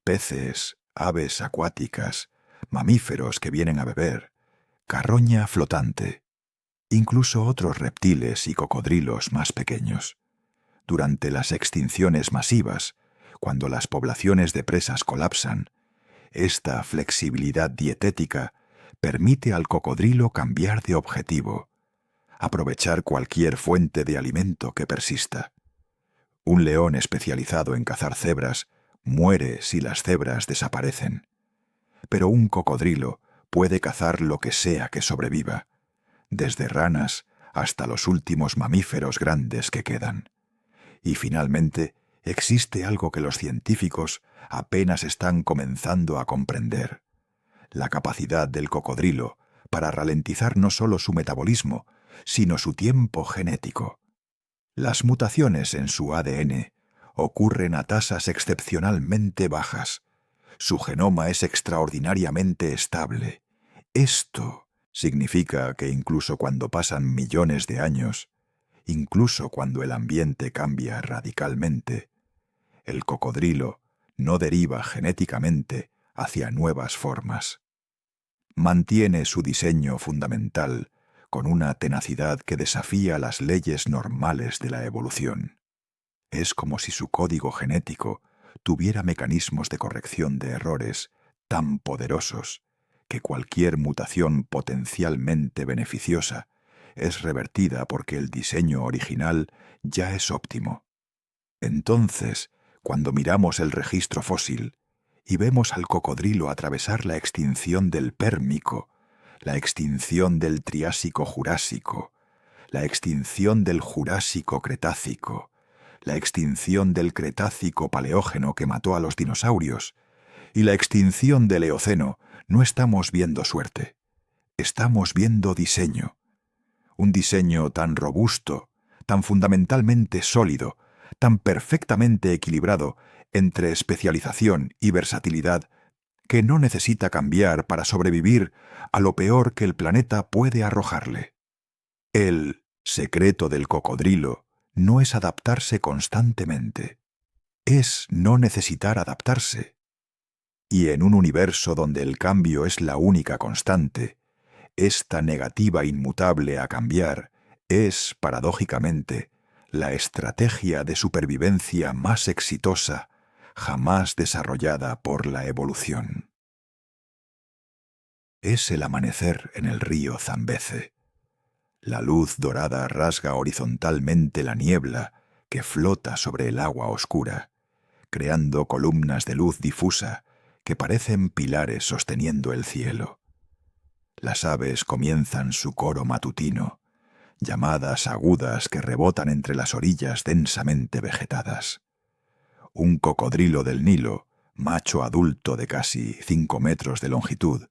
Peces, aves acuáticas, mamíferos que vienen a beber, carroña flotante. incluso otros reptiles y cocodrilos más pequeños. Durante las extinciones masivas, cuando las poblaciones de presas colapsan, esta flexibilidad dietética permite al cocodrilo cambiar de objetivo, aprovechar cualquier fuente de alimento que persista. Un león especializado en cazar cebras muere si las cebras desaparecen. Pero un cocodrilo puede cazar lo que sea que sobreviva, desde ranas hasta los últimos mamíferos grandes que quedan. Y finalmente, existe algo que los científicos apenas están comenzando a comprender: la capacidad del cocodrilo para ralentizar no solo su metabolismo, sino su tiempo genético. Las mutaciones en su ADN ocurren a tasas excepcionalmente bajas. Su genoma es extraordinariamente estable. Esto significa que incluso cuando pasan millones de años, incluso cuando el ambiente cambia radicalmente, el cocodrilo no deriva genéticamente hacia nuevas formas. Mantiene su diseño fundamental con una tenacidad que desafía las leyes normales de la evolución. Es como si su código genético tuviera mecanismos de corrección de errores tan poderosos que cualquier mutación potencialmente beneficiosa es revertida porque el diseño original ya es óptimo. Entonces, cuando miramos el registro fósil y vemos al cocodrilo atravesar la extinción del Pérmico, la extinción del Triásico-Jurásico, la extinción del Jurásico-Cretácico, la extinción del Cretácico-Paleógeno que mató a los dinosaurios y la extinción del Eoceno, no estamos viendo suerte. Estamos viendo diseño. Un diseño tan robusto, tan fundamentalmente sólido, tan perfectamente equilibrado entre especialización y versatilidad, que no necesita cambiar para sobrevivir a lo peor que el planeta puede arrojarle. El secreto del cocodrilo no es adaptarse constantemente, es no necesitar adaptarse. Y en un universo donde el cambio es la única constante, esta negativa inmutable a cambiar es, paradójicamente, la estrategia de supervivencia más exitosa jamás desarrollada por la evolución. Es el amanecer en el río Zambeze. La luz dorada rasga horizontalmente la niebla que flota sobre el agua oscura, creando columnas de luz difusa que parecen pilares sosteniendo el cielo. Las aves comienzan su coro matutino, llamadas agudas que rebotan entre las orillas densamente vegetadas. Un cocodrilo del Nilo, macho adulto de casi 5 metros de longitud,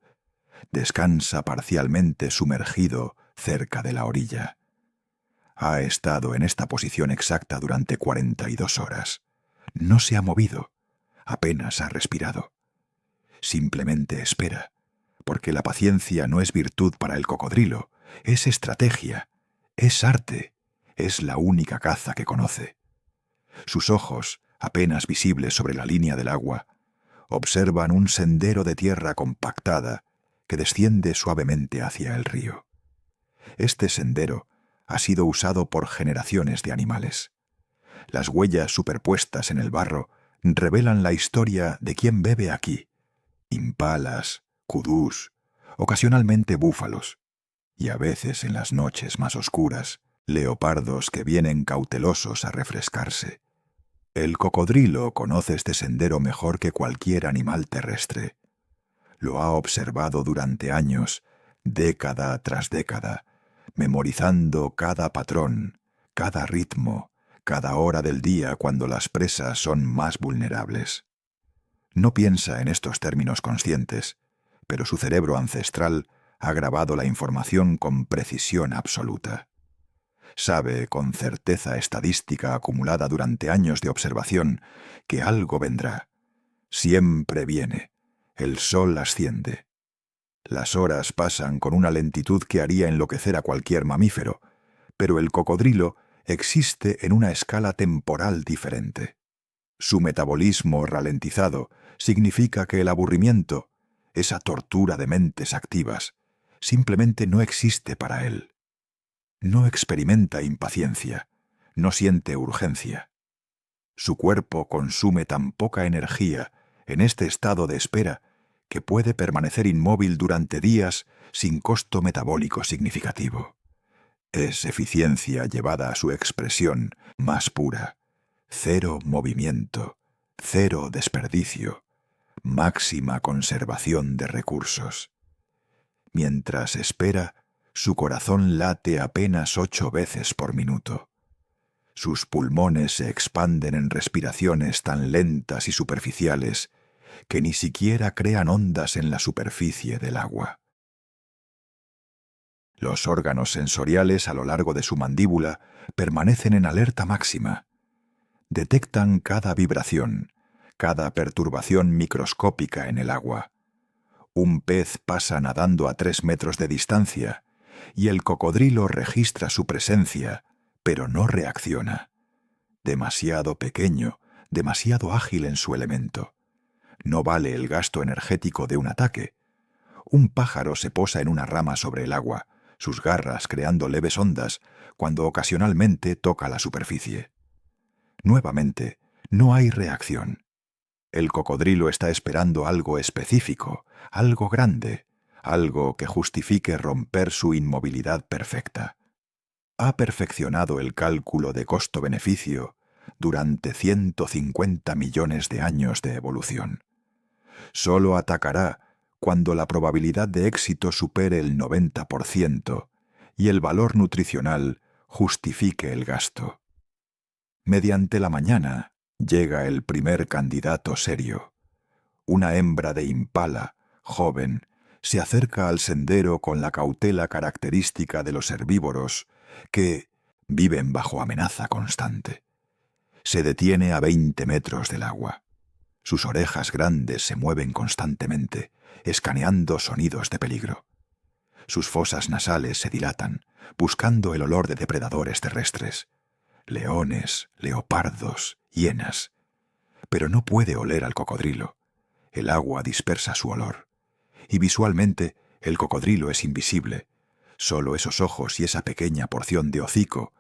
descansa parcialmente sumergido cerca de la orilla. Ha estado en esta posición exacta durante 42 horas. No se ha movido, apenas ha respirado. Simplemente espera, porque la paciencia no es virtud para el cocodrilo, es estrategia, es arte, es la única caza que conoce. Sus ojos, apenas visibles sobre la línea del agua, observan un sendero de tierra compactada que desciende suavemente hacia el río. Este sendero ha sido usado por generaciones de animales. Las huellas superpuestas en el barro revelan la historia de quién bebe aquí: impalas, kudús, ocasionalmente búfalos, y a veces en las noches más oscuras, leopardos que vienen cautelosos a refrescarse. El cocodrilo conoce este sendero mejor que cualquier animal terrestre. Lo ha observado durante años, década tras década, memorizando cada patrón, cada ritmo, cada hora del día cuando las presas son más vulnerables. No piensa en estos términos conscientes, pero su cerebro ancestral ha grabado la información con precisión absoluta. Sabe con certeza estadística acumulada durante años de observación que algo vendrá. Siempre viene. El sol asciende. Las horas pasan con una lentitud que haría enloquecer a cualquier mamífero, pero el cocodrilo existe en una escala temporal diferente. Su metabolismo ralentizado significa que el aburrimiento, esa tortura de mentes activas, simplemente no existe para él. No experimenta impaciencia, no siente urgencia. Su cuerpo consume tan poca energía en este estado de espera que puede permanecer inmóvil durante días sin costo metabólico significativo. Es eficiencia llevada a su expresión más pura. Cero movimiento, cero desperdicio, máxima conservación de recursos. Mientras espera, su corazón late apenas 8 veces por minuto. Sus pulmones se expanden en respiraciones tan lentas y superficiales que ni siquiera crean ondas en la superficie del agua. Los órganos sensoriales a lo largo de su mandíbula permanecen en alerta máxima. Detectan cada vibración, cada perturbación microscópica en el agua. Un pez pasa nadando a 3 metros de distancia y el cocodrilo registra su presencia, pero no reacciona. Demasiado pequeño, demasiado ágil en su elemento. No vale el gasto energético de un ataque. Un pájaro se posa en una rama sobre el agua, sus garras creando leves ondas cuando ocasionalmente toca la superficie. Nuevamente, no hay reacción. El cocodrilo está esperando algo específico, algo grande, algo que justifique romper su inmovilidad perfecta. Ha perfeccionado el cálculo de costo-beneficio durante 150 millones de años de evolución. Solo atacará cuando la probabilidad de éxito supere el 90% y el valor nutricional justifique el gasto. Mediante la mañana llega el primer candidato serio. Una hembra de impala, joven, se acerca al sendero con la cautela característica de los herbívoros que viven bajo amenaza constante. Se detiene a 20 metros del agua. Sus orejas grandes se mueven constantemente, escaneando sonidos de peligro. Sus fosas nasales se dilatan, buscando el olor de depredadores terrestres. Leones, leopardos, hienas. Pero no puede oler al cocodrilo. El agua dispersa su olor. Y visualmente, el cocodrilo es invisible. Solo esos ojos y esa pequeña porción de hocico,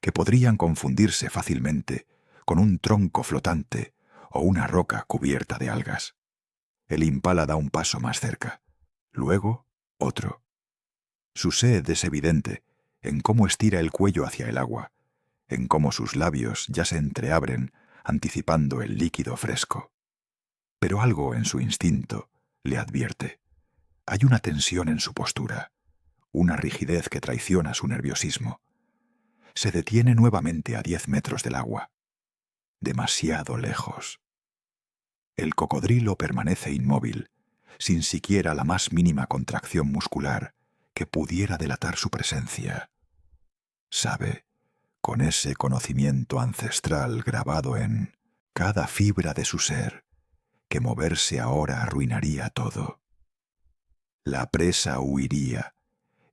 que podrían confundirse fácilmente con un tronco flotante o una roca cubierta de algas. El impala da un paso más cerca. Luego, otro. Su sed es evidente en cómo estira el cuello hacia el agua, en cómo sus labios ya se entreabren, anticipando el líquido fresco. Pero algo en su instinto le advierte. Hay una tensión en su postura, una rigidez que traiciona su nerviosismo. Se detiene nuevamente a 10 metros del agua. Demasiado lejos. El cocodrilo permanece inmóvil, sin siquiera la más mínima contracción muscular que pudiera delatar su presencia. Sabe, con ese conocimiento ancestral grabado en cada fibra de su ser, que moverse ahora arruinaría todo. La presa huiría,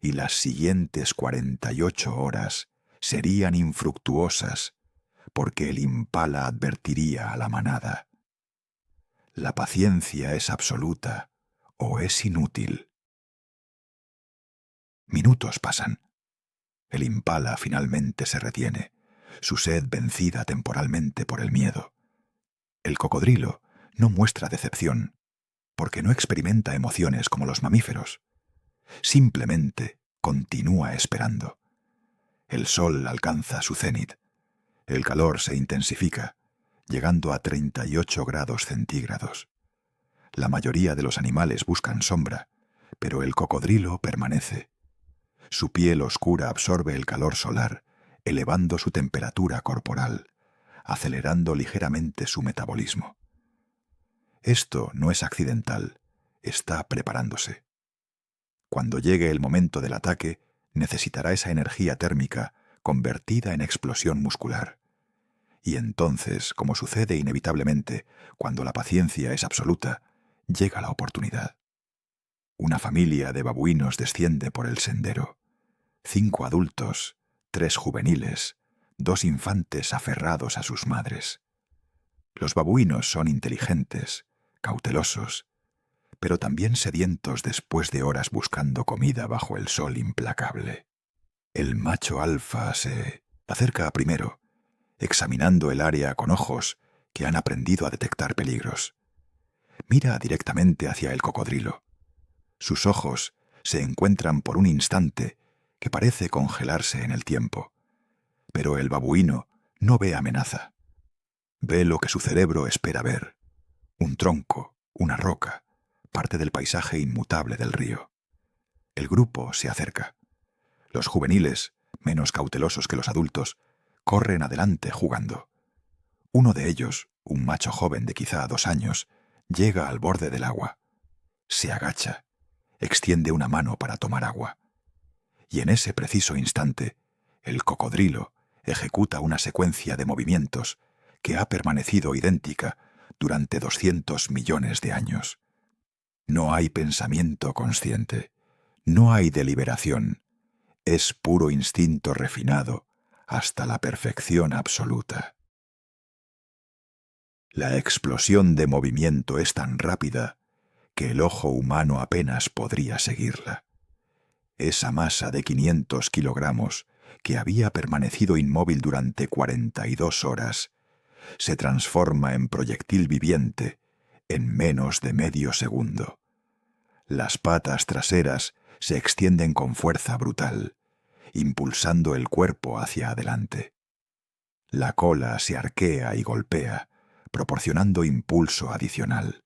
y las siguientes 48 horas serían infructuosas, porque el impala advertiría a la manada. La paciencia es absoluta o es inútil. Minutos pasan. El impala finalmente se retiene, su sed vencida temporalmente por el miedo. El cocodrilo no muestra decepción, porque no experimenta emociones como los mamíferos. Simplemente continúa esperando. El sol alcanza su cenit. El calor se intensifica, llegando a 38 grados centígrados. La mayoría de los animales buscan sombra, pero el cocodrilo permanece. Su piel oscura absorbe el calor solar, elevando su temperatura corporal, acelerando ligeramente su metabolismo. Esto no es accidental, está preparándose. Cuando llegue el momento del ataque, necesitará esa energía térmica convertida en explosión muscular. Y entonces, como sucede inevitablemente cuando la paciencia es absoluta, llega la oportunidad. Una familia de babuinos desciende por el sendero. 5 adultos, 3 juveniles, 2 infantes aferrados a sus madres. Los babuinos son inteligentes, cautelosos, pero también sedientos después de horas buscando comida bajo el sol implacable. El macho alfa se acerca primero, examinando el área con ojos que han aprendido a detectar peligros. Mira directamente hacia el cocodrilo. Sus ojos se encuentran por un instante que parece congelarse en el tiempo. Pero el babuino no ve amenaza. Ve lo que su cerebro espera ver: un tronco, una roca, parte del paisaje inmutable del río. El grupo se acerca. Los juveniles, menos cautelosos que los adultos, corren adelante jugando. Uno de ellos, un macho joven de quizá 2 años, llega al borde del agua. Se agacha, extiende una mano para tomar agua. Y en ese preciso instante, el cocodrilo ejecuta una secuencia de movimientos que ha permanecido idéntica durante 200 millones de años. No hay pensamiento consciente, no hay deliberación, es puro instinto refinado hasta la perfección absoluta. La explosión de movimiento es tan rápida que el ojo humano apenas podría seguirla. Esa masa de 500 kilogramos, que había permanecido inmóvil durante 42 horas, se transforma en proyectil viviente en menos de medio segundo. Las patas traseras se extienden con fuerza brutal, impulsando el cuerpo hacia adelante. La cola se arquea y golpea, proporcionando impulso adicional.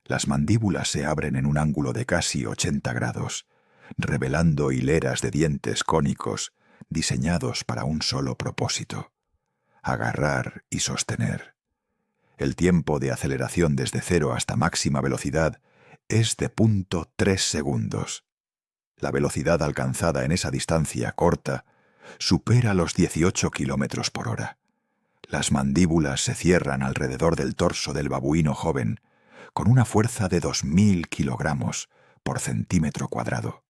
Las mandíbulas se abren en un ángulo de casi 80 grados, revelando hileras de dientes cónicos diseñados para un solo propósito: agarrar y sostener. El tiempo de aceleración desde 0 hasta máxima velocidad es de 0.3 segundos. La velocidad alcanzada en esa distancia corta supera los 18 kilómetros por hora. Las mandíbulas se cierran alrededor del torso del babuino joven con una fuerza de 2000 kilogramos por centímetro cuadrado.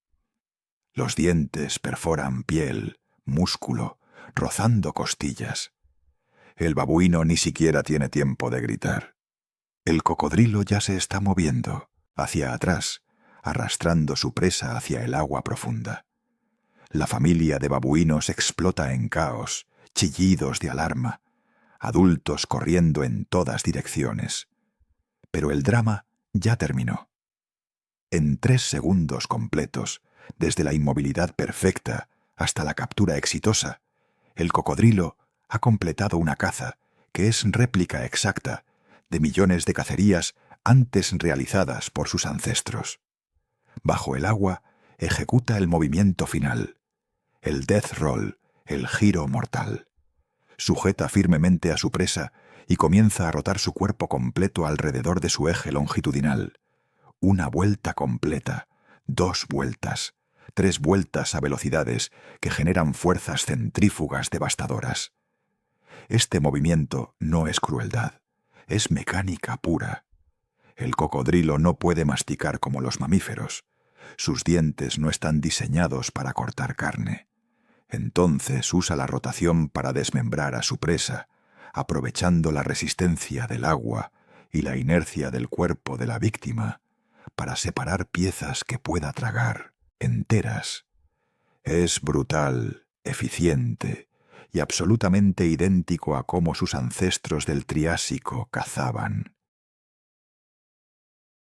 Los dientes perforan piel, músculo, rozando costillas. El babuino ni siquiera tiene tiempo de gritar. El cocodrilo ya se está moviendo hacia atrás, arrastrando su presa hacia el agua profunda. La familia de babuinos explota en caos, chillidos de alarma, adultos corriendo en todas direcciones. Pero el drama ya terminó. En 3 segundos completos, desde la inmovilidad perfecta hasta la captura exitosa, el cocodrilo ha completado una caza que es réplica exacta de millones de cacerías antes realizadas por sus ancestros. Bajo el agua, ejecuta el movimiento final, el death roll, el giro mortal. Sujeta firmemente a su presa y comienza a rotar su cuerpo completo alrededor de su eje longitudinal. Una vuelta completa, 2 vueltas, 3 vueltas a velocidades que generan fuerzas centrífugas devastadoras. Este movimiento no es crueldad, es mecánica pura. El cocodrilo no puede masticar como los mamíferos. Sus dientes no están diseñados para cortar carne. Entonces usa la rotación para desmembrar a su presa, aprovechando la resistencia del agua y la inercia del cuerpo de la víctima para separar piezas que pueda tragar enteras. Es brutal, eficiente y absolutamente idéntico a cómo sus ancestros del Triásico cazaban.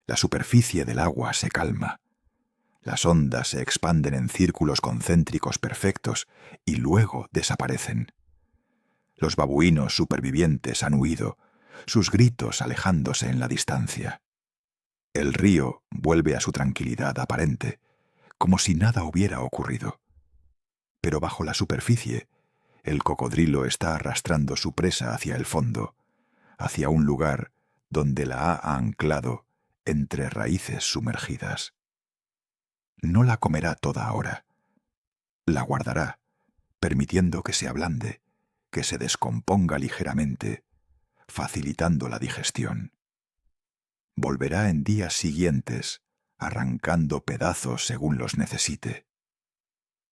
La superficie del agua se calma. Las ondas se expanden en círculos concéntricos perfectos y luego desaparecen. Los babuinos supervivientes han huido, sus gritos alejándose en la distancia. El río vuelve a su tranquilidad aparente, como si nada hubiera ocurrido. Pero bajo la superficie, el cocodrilo está arrastrando su presa hacia el fondo, hacia un lugar donde la ha anclado entre raíces sumergidas. No la comerá toda ahora. La guardará, permitiendo que se ablande, que se descomponga ligeramente, facilitando la digestión. Volverá en días siguientes, arrancando pedazos según los necesite.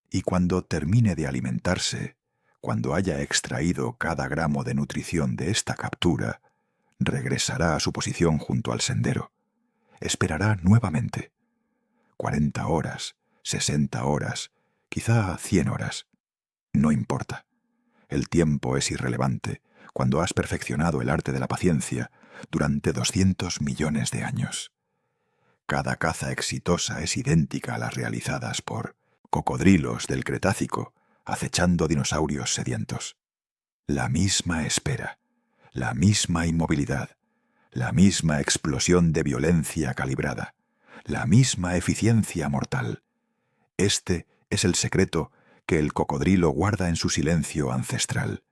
Y cuando termine de alimentarse, cuando haya extraído cada gramo de nutrición de esta captura, regresará a su posición junto al sendero. Esperará nuevamente. 40 horas, 60 horas, quizá 100 horas. No importa. El tiempo es irrelevante cuando has perfeccionado el arte de la paciencia durante 200 millones de años. Cada caza exitosa es idéntica a las realizadas por cocodrilos del Cretácico acechando dinosaurios sedientos. La misma espera, la misma inmovilidad, la misma explosión de violencia calibrada, la misma eficiencia mortal. Este es el secreto que el cocodrilo guarda en su silencio ancestral.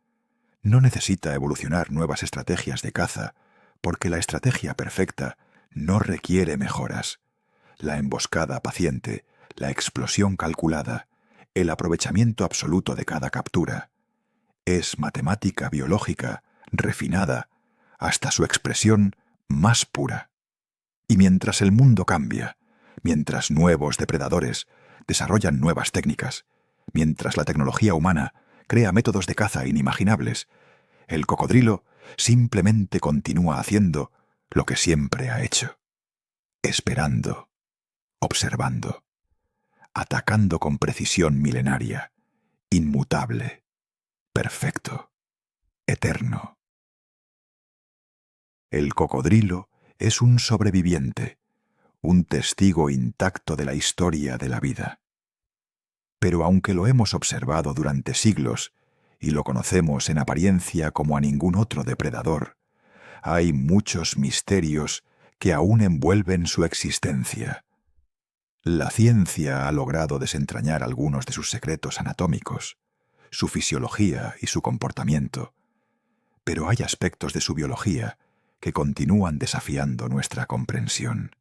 No necesita evolucionar nuevas estrategias de caza, porque la estrategia perfecta no requiere mejoras. La emboscada paciente, la explosión calculada, el aprovechamiento absoluto de cada captura. Es matemática biológica, refinada, hasta su expresión más pura. Y mientras el mundo cambia, mientras nuevos depredadores desarrollan nuevas técnicas, mientras la tecnología humana crea métodos de caza inimaginables, el cocodrilo simplemente continúa haciendo lo que siempre ha hecho. Esperando, observando, atacando con precisión milenaria, inmutable, perfecto, eterno. El cocodrilo es un sobreviviente, un testigo intacto de la historia de la vida. Pero aunque lo hemos observado durante siglos y lo conocemos en apariencia como a ningún otro depredador, hay muchos misterios que aún envuelven su existencia. La ciencia ha logrado desentrañar algunos de sus secretos anatómicos, su fisiología y su comportamiento, pero hay aspectos de su biología que continúan desafiando nuestra comprensión.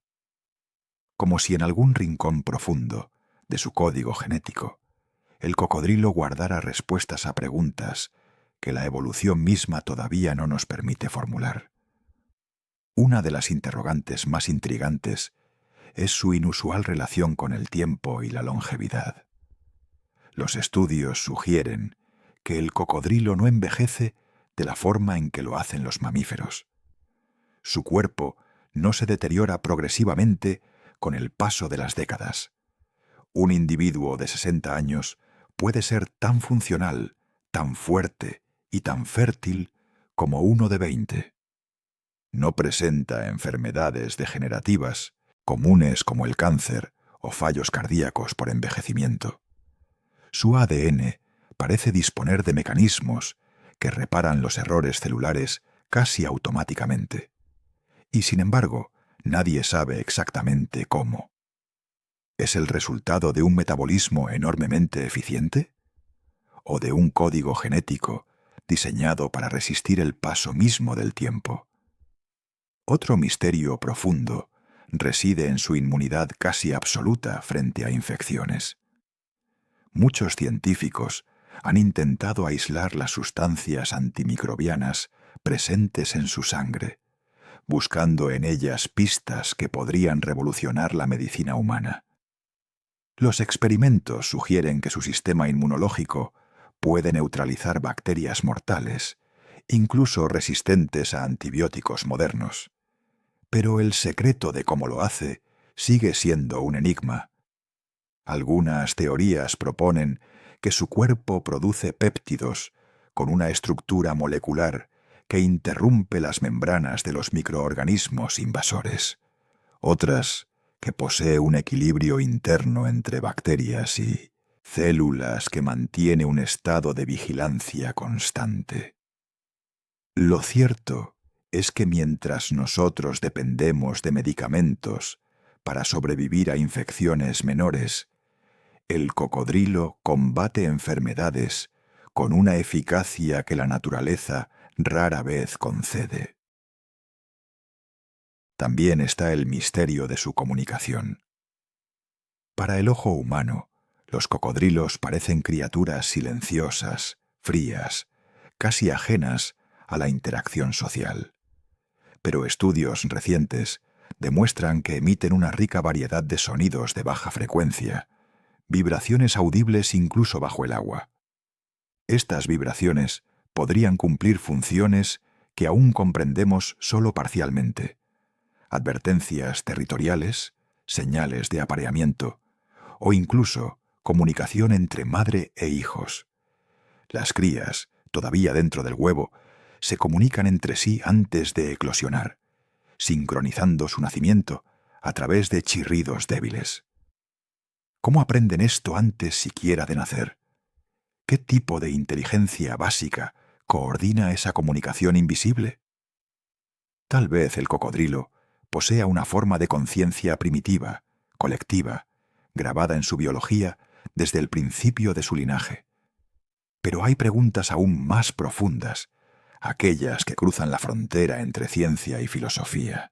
Como si en algún rincón profundo de su código genético, el cocodrilo guardara respuestas a preguntas que la evolución misma todavía no nos permite formular. Una de las interrogantes más intrigantes es su inusual relación con el tiempo y la longevidad. Los estudios sugieren que el cocodrilo no envejece de la forma en que lo hacen los mamíferos. Su cuerpo no se deteriora progresivamente con el paso de las décadas. Un individuo de 60 años puede ser tan funcional, tan fuerte y tan fértil como uno de 20. No presenta enfermedades degenerativas comunes como el cáncer o fallos cardíacos por envejecimiento. Su ADN parece disponer de mecanismos que reparan los errores celulares casi automáticamente. Y sin embargo, nadie sabe exactamente cómo. ¿Es el resultado de un metabolismo enormemente eficiente? ¿O de un código genético diseñado para resistir el paso mismo del tiempo? Otro misterio profundo reside en su inmunidad casi absoluta frente a infecciones. Muchos científicos han intentado aislar las sustancias antimicrobianas presentes en su sangre, buscando en ellas pistas que podrían revolucionar la medicina humana. Los experimentos sugieren que su sistema inmunológico puede neutralizar bacterias mortales, incluso resistentes a antibióticos modernos. Pero el secreto de cómo lo hace sigue siendo un enigma. Algunas teorías proponen que su cuerpo produce péptidos con una estructura molecular que interrumpe las membranas de los microorganismos invasores. Otras, que posee un equilibrio interno entre bacterias y células que mantiene un estado de vigilancia constante. Lo cierto es que mientras nosotros dependemos de medicamentos para sobrevivir a infecciones menores, el cocodrilo combate enfermedades con una eficacia que la naturaleza rara vez concede. También está el misterio de su comunicación. Para el ojo humano, los cocodrilos parecen criaturas silenciosas, frías, casi ajenas a la interacción social. Pero estudios recientes demuestran que emiten una rica variedad de sonidos de baja frecuencia, vibraciones audibles incluso bajo el agua. Estas vibraciones podrían cumplir funciones que aún comprendemos solo parcialmente: advertencias territoriales, señales de apareamiento o incluso comunicación entre madre e hijos. Las crías, todavía dentro del huevo, se comunican entre sí antes de eclosionar, sincronizando su nacimiento a través de chirridos débiles. ¿Cómo aprenden esto antes siquiera de nacer? ¿Qué tipo de inteligencia básica coordina esa comunicación invisible? Tal vez el cocodrilo posea una forma de conciencia primitiva, colectiva, grabada en su biología desde el principio de su linaje. Pero hay preguntas aún más profundas, aquellas que cruzan la frontera entre ciencia y filosofía.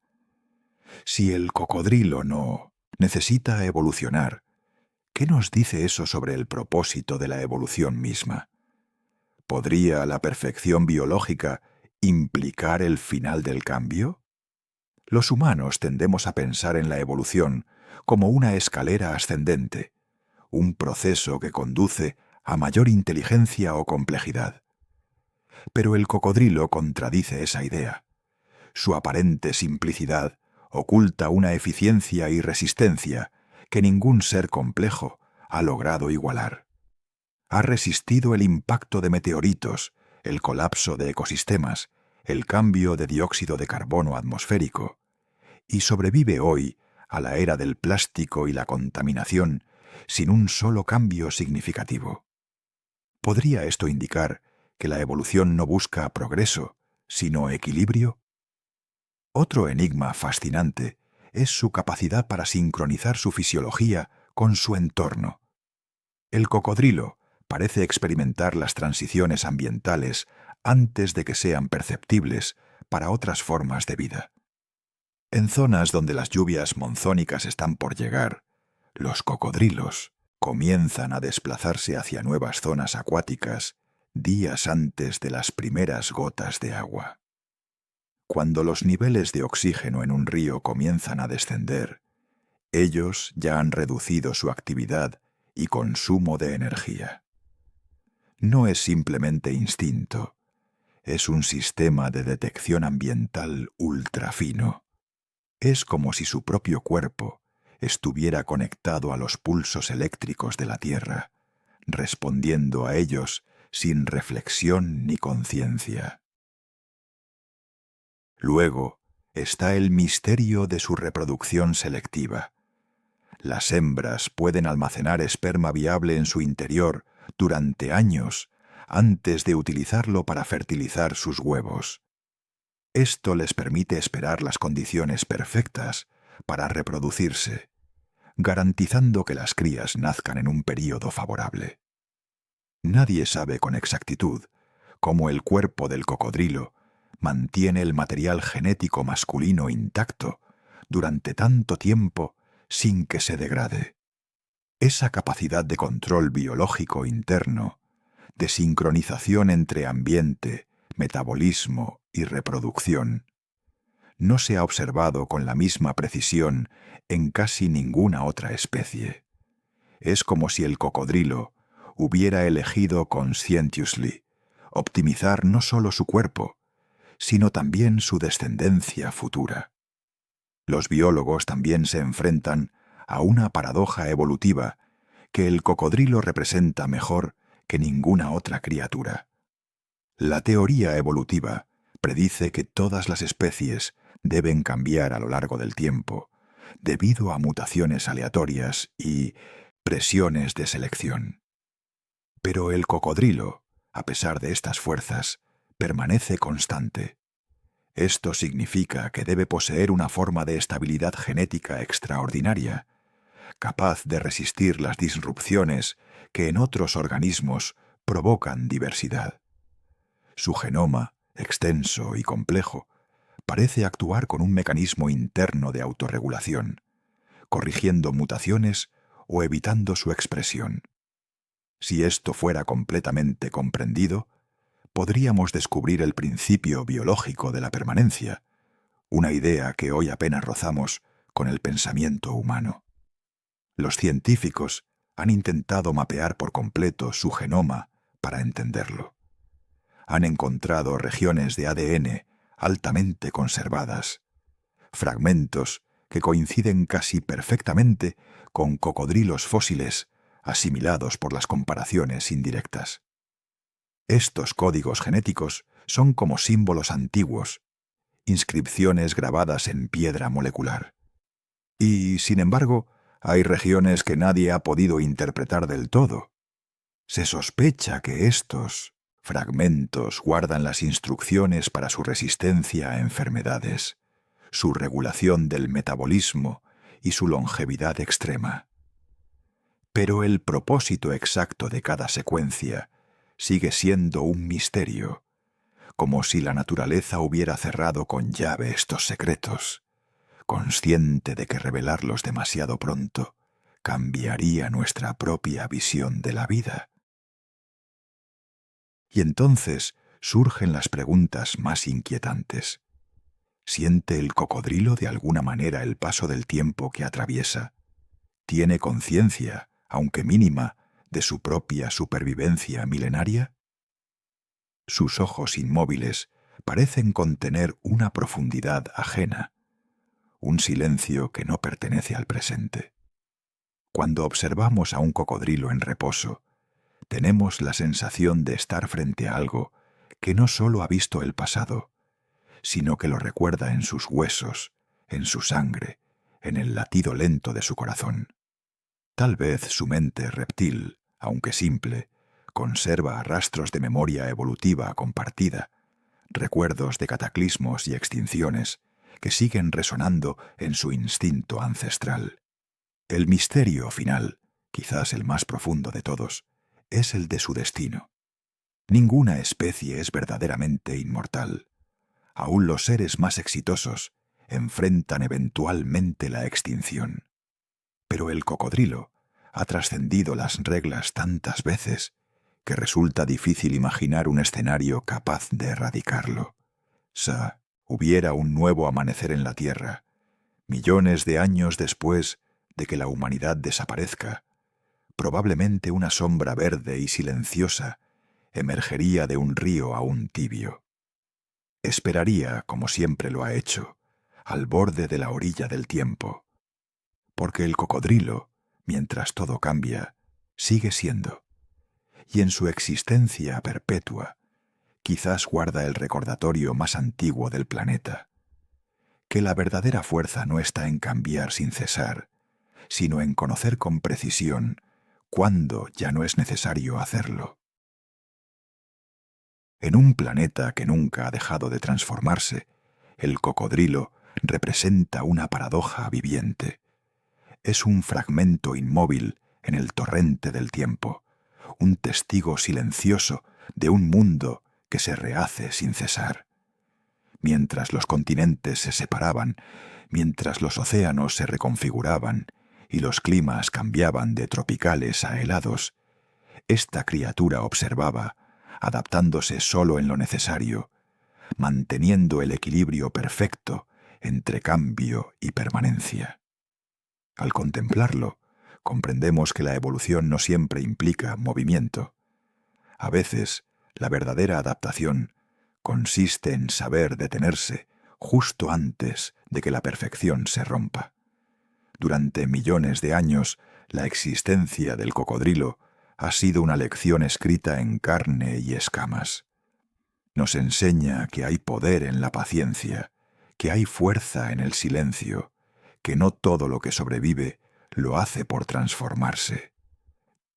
Si el cocodrilo no necesita evolucionar, ¿qué nos dice eso sobre el propósito de la evolución misma? ¿Podría la perfección biológica implicar el final del cambio? Los humanos tendemos a pensar en la evolución como una escalera ascendente, un proceso que conduce a mayor inteligencia o complejidad. Pero el cocodrilo contradice esa idea. Su aparente simplicidad oculta una eficiencia y resistencia que ningún ser complejo ha logrado igualar. Ha resistido el impacto de meteoritos, el colapso de ecosistemas, el cambio de dióxido de carbono atmosférico, y sobrevive hoy a la era del plástico y la contaminación sin un solo cambio significativo. ¿Podría esto indicar que la evolución no busca progreso, sino equilibrio? Otro enigma fascinante es su capacidad para sincronizar su fisiología con su entorno. El cocodrilo parece experimentar las transiciones ambientales antes de que sean perceptibles para otras formas de vida. En zonas donde las lluvias monzónicas están por llegar, los cocodrilos comienzan a desplazarse hacia nuevas zonas acuáticas días antes de las primeras gotas de agua. Cuando los niveles de oxígeno en un río comienzan a descender, ellos ya han reducido su actividad y consumo de energía. No es simplemente instinto, es un sistema de detección ambiental ultrafino. Es como si su propio cuerpo estuviera conectado a los pulsos eléctricos de la Tierra, respondiendo a ellos sin reflexión ni conciencia. Luego está el misterio de su reproducción selectiva. Las hembras pueden almacenar esperma viable en su interior durante años antes de utilizarlo para fertilizar sus huevos. Esto les permite esperar las condiciones perfectas para reproducirse, garantizando que las crías nazcan en un período favorable. Nadie sabe con exactitud cómo el cuerpo del cocodrilo mantiene el material genético masculino intacto durante tanto tiempo sin que se degrade. Esa capacidad de control biológico interno, de sincronización entre ambiente, metabolismo y reproducción, no se ha observado con la misma precisión en casi ninguna otra especie. Es como si el cocodrilo hubiera elegido conscientiously optimizar no solo su cuerpo, sino también su descendencia futura. Los biólogos también se enfrentan a una paradoja evolutiva que el cocodrilo representa mejor que ninguna otra criatura. La teoría evolutiva predice que todas las especies deben cambiar a lo largo del tiempo, debido a mutaciones aleatorias y presiones de selección. Pero el cocodrilo, a pesar de estas fuerzas, permanece constante. Esto significa que debe poseer una forma de estabilidad genética extraordinaria, capaz de resistir las disrupciones que en otros organismos provocan diversidad. Su genoma, extenso y complejo, parece actuar con un mecanismo interno de autorregulación, corrigiendo mutaciones o evitando su expresión. Si esto fuera completamente comprendido, podríamos descubrir el principio biológico de la permanencia, una idea que hoy apenas rozamos con el pensamiento humano. Los científicos han intentado mapear por completo su genoma para entenderlo. Han encontrado regiones de ADN altamente conservadas, fragmentos que coinciden casi perfectamente con cocodrilos fósiles asimilados por las comparaciones indirectas. Estos códigos genéticos son como símbolos antiguos, inscripciones grabadas en piedra molecular. Y, sin embargo, hay regiones que nadie ha podido interpretar del todo. Se sospecha que estos fragmentos guardan las instrucciones para su resistencia a enfermedades, su regulación del metabolismo y su longevidad extrema. Pero el propósito exacto de cada secuencia sigue siendo un misterio, como si la naturaleza hubiera cerrado con llave estos secretos, consciente de que revelarlos demasiado pronto cambiaría nuestra propia visión de la vida. Y entonces surgen las preguntas más inquietantes. ¿Siente el cocodrilo de alguna manera el paso del tiempo que atraviesa? ¿Tiene conciencia, aunque mínima, de su propia supervivencia milenaria? Sus ojos inmóviles parecen contener una profundidad ajena, un silencio que no pertenece al presente. Cuando observamos a un cocodrilo en reposo, tenemos la sensación de estar frente a algo que no solo ha visto el pasado, sino que lo recuerda en sus huesos, en su sangre, en el latido lento de su corazón. Tal vez su mente reptil, aunque simple, conserva rastros de memoria evolutiva compartida, recuerdos de cataclismos y extinciones que siguen resonando en su instinto ancestral. El misterio final, quizás el más profundo de todos, es el de su destino. Ninguna especie es verdaderamente inmortal. Aún los seres más exitosos enfrentan eventualmente la extinción. Pero el cocodrilo ha trascendido las reglas tantas veces que resulta difícil imaginar un escenario capaz de erradicarlo. Hubiera un nuevo amanecer en la Tierra, millones de años después de que la humanidad desaparezca. Probablemente una sombra verde y silenciosa emergería de un río aún tibio. Esperaría, como siempre lo ha hecho, al borde de la orilla del tiempo, porque el cocodrilo, mientras todo cambia, sigue siendo, y en su existencia perpetua, quizás guarda el recordatorio más antiguo del planeta, que la verdadera fuerza no está en cambiar sin cesar, sino en conocer con precisión cuándo ya no es necesario hacerlo. En un planeta que nunca ha dejado de transformarse, el cocodrilo representa una paradoja viviente. Es un fragmento inmóvil en el torrente del tiempo, un testigo silencioso de un mundo que se rehace sin cesar. Mientras los continentes se separaban, mientras los océanos se reconfiguraban y los climas cambiaban de tropicales a helados, esta criatura observaba, adaptándose solo en lo necesario, manteniendo el equilibrio perfecto entre cambio y permanencia. Al contemplarlo, comprendemos que la evolución no siempre implica movimiento. A veces, la verdadera adaptación consiste en saber detenerse justo antes de que la perfección se rompa. Durante millones de años, la existencia del cocodrilo ha sido una lección escrita en carne y escamas. Nos enseña que hay poder en la paciencia, que hay fuerza en el silencio, que no todo lo que sobrevive lo hace por transformarse.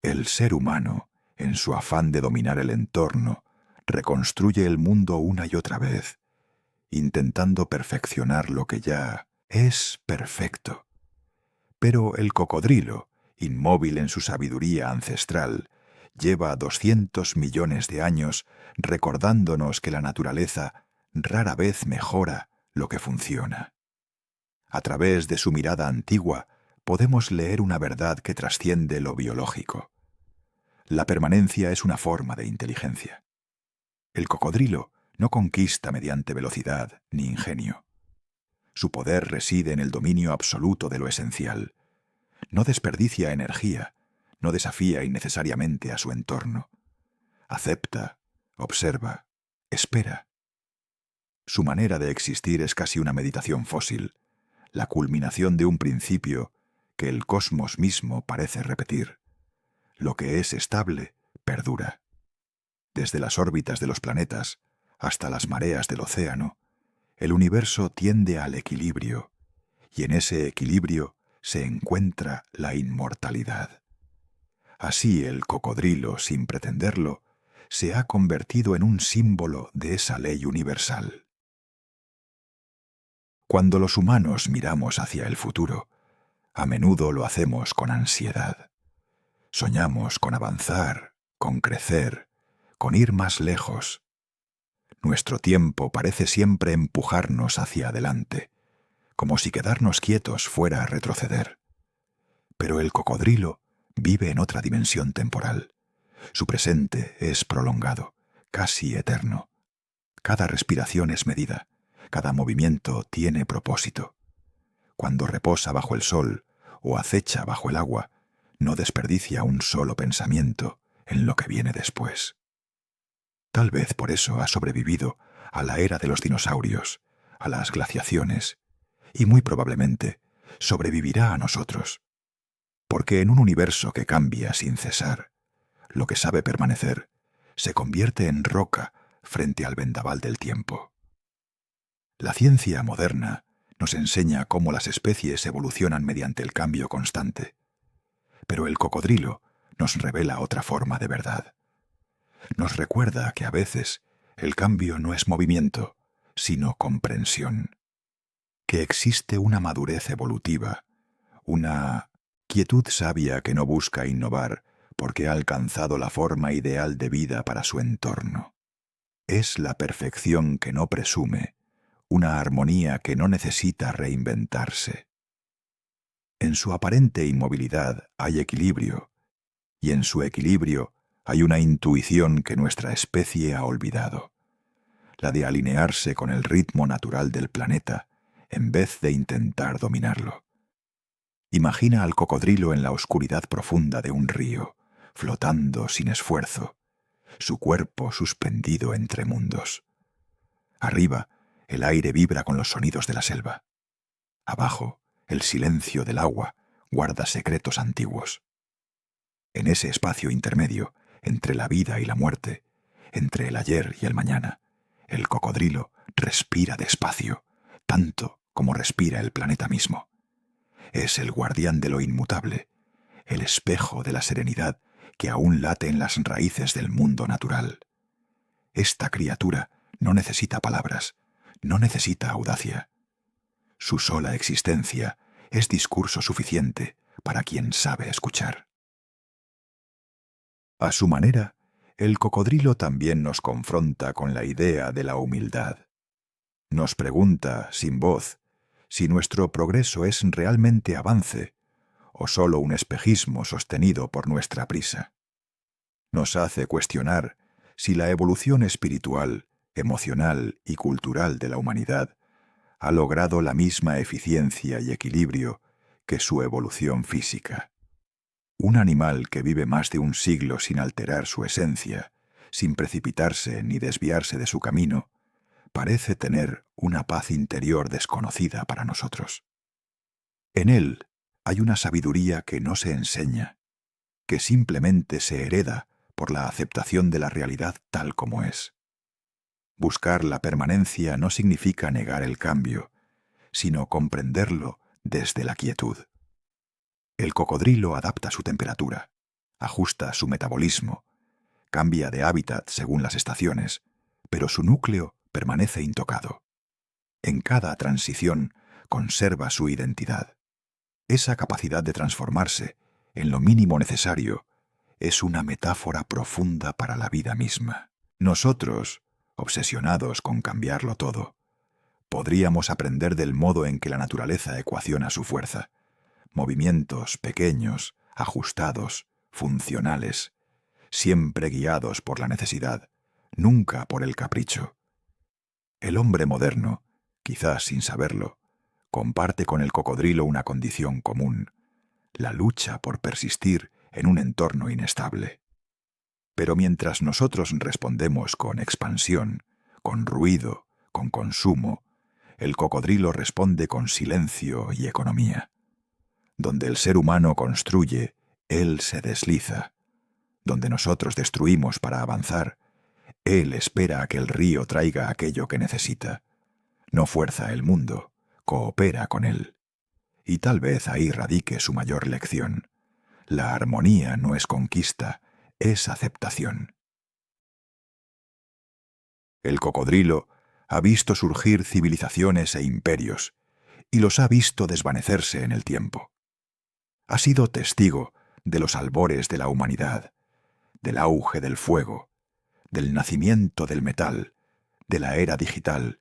El ser humano, en su afán de dominar el entorno, reconstruye el mundo una y otra vez, intentando perfeccionar lo que ya es perfecto. Pero el cocodrilo, inmóvil en su sabiduría ancestral, lleva 200 millones de años recordándonos que la naturaleza rara vez mejora lo que funciona. A través de su mirada antigua podemos leer una verdad que trasciende lo biológico. La permanencia es una forma de inteligencia. El cocodrilo no conquista mediante velocidad ni ingenio. Su poder reside en el dominio absoluto de lo esencial. No desperdicia energía, no desafía innecesariamente a su entorno. Acepta, observa, espera. Su manera de existir es casi una meditación fósil, la culminación de un principio que el cosmos mismo parece repetir. Lo que es estable, perdura. Desde las órbitas de los planetas hasta las mareas del océano, el universo tiende al equilibrio, y en ese equilibrio se encuentra la inmortalidad. Así el cocodrilo, sin pretenderlo, se ha convertido en un símbolo de esa ley universal. Cuando los humanos miramos hacia el futuro, a menudo lo hacemos con ansiedad. Soñamos con avanzar, con crecer, con ir más lejos. Nuestro tiempo parece siempre empujarnos hacia adelante, como si quedarnos quietos fuera a retroceder. Pero el cocodrilo vive en otra dimensión temporal. Su presente es prolongado, casi eterno. Cada respiración es medida, cada movimiento tiene propósito. Cuando reposa bajo el sol o acecha bajo el agua, no desperdicia un solo pensamiento en lo que viene después. Tal vez por eso ha sobrevivido a la era de los dinosaurios, a las glaciaciones, y muy probablemente sobrevivirá a nosotros. Porque en un universo que cambia sin cesar, lo que sabe permanecer se convierte en roca frente al vendaval del tiempo. La ciencia moderna nos enseña cómo las especies evolucionan mediante el cambio constante, pero el cocodrilo nos revela otra forma de verdad. Nos recuerda que a veces el cambio no es movimiento, sino comprensión, que existe una madurez evolutiva, una quietud sabia que no busca innovar porque ha alcanzado la forma ideal de vida para su entorno. Es la perfección que no presume, una armonía que no necesita reinventarse. En su aparente inmovilidad hay equilibrio, y en su equilibrio hay una intuición que nuestra especie ha olvidado, la de alinearse con el ritmo natural del planeta en vez de intentar dominarlo. Imagina al cocodrilo en la oscuridad profunda de un río, flotando sin esfuerzo, su cuerpo suspendido entre mundos. Arriba, el aire vibra con los sonidos de la selva. Abajo, el silencio del agua guarda secretos antiguos. En ese espacio intermedio, entre la vida y la muerte, entre el ayer y el mañana, el cocodrilo respira despacio, tanto como respira el planeta mismo. Es el guardián de lo inmutable, el espejo de la serenidad que aún late en las raíces del mundo natural. Esta criatura no necesita palabras, no necesita audacia. Su sola existencia es discurso suficiente para quien sabe escuchar. A su manera, el cocodrilo también nos confronta con la idea de la humildad. Nos pregunta, sin voz, si nuestro progreso es realmente avance o solo un espejismo sostenido por nuestra prisa. Nos hace cuestionar si la evolución espiritual, emocional y cultural de la humanidad ha logrado la misma eficiencia y equilibrio que su evolución física. Un animal que vive más de un siglo sin alterar su esencia, sin precipitarse ni desviarse de su camino, parece tener una paz interior desconocida para nosotros. En él hay una sabiduría que no se enseña, que simplemente se hereda por la aceptación de la realidad tal como es. Buscar la permanencia no significa negar el cambio, sino comprenderlo desde la quietud. El cocodrilo adapta su temperatura, ajusta su metabolismo, cambia de hábitat según las estaciones, pero su núcleo permanece intocado. En cada transición conserva su identidad. Esa capacidad de transformarse en lo mínimo necesario es una metáfora profunda para la vida misma. Nosotros, obsesionados con cambiarlo todo, podríamos aprender del modo en que la naturaleza ecuaciona su fuerza. Movimientos pequeños, ajustados, funcionales, siempre guiados por la necesidad, nunca por el capricho. El hombre moderno, quizás sin saberlo, comparte con el cocodrilo una condición común, la lucha por persistir en un entorno inestable. Pero mientras nosotros respondemos con expansión, con ruido, con consumo, el cocodrilo responde con silencio y economía. Donde el ser humano construye, él se desliza. donde nosotros destruimos para avanzar, él espera a que el río traiga aquello que necesita. No fuerza el mundo, coopera con él. Y tal vez ahí radique su mayor lección. La armonía no es conquista, es aceptación. El cocodrilo ha visto surgir civilizaciones e imperios, y los ha visto desvanecerse en el tiempo. Ha sido testigo de los albores de la humanidad, del auge del fuego, del nacimiento del metal, de la era digital,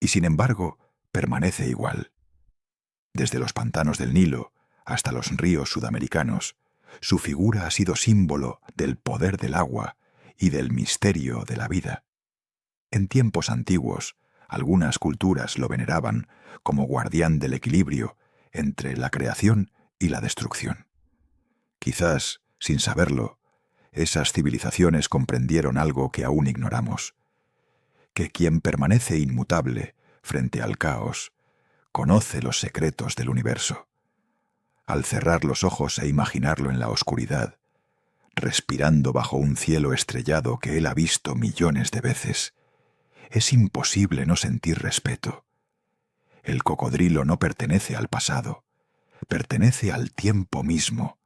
y sin embargo permanece igual. Desde los pantanos del Nilo hasta los ríos sudamericanos, su figura ha sido símbolo del poder del agua y del misterio de la vida. En tiempos antiguos, algunas culturas lo veneraban como guardián del equilibrio entre la creación y la destrucción. Quizás, sin saberlo, esas civilizaciones comprendieron algo que aún ignoramos, que quien permanece inmutable frente al caos conoce los secretos del universo. Al cerrar los ojos e imaginarlo en la oscuridad, respirando bajo un cielo estrellado que él ha visto millones de veces, es imposible no sentir respeto. El cocodrilo no pertenece al pasado, pertenece al tiempo mismo.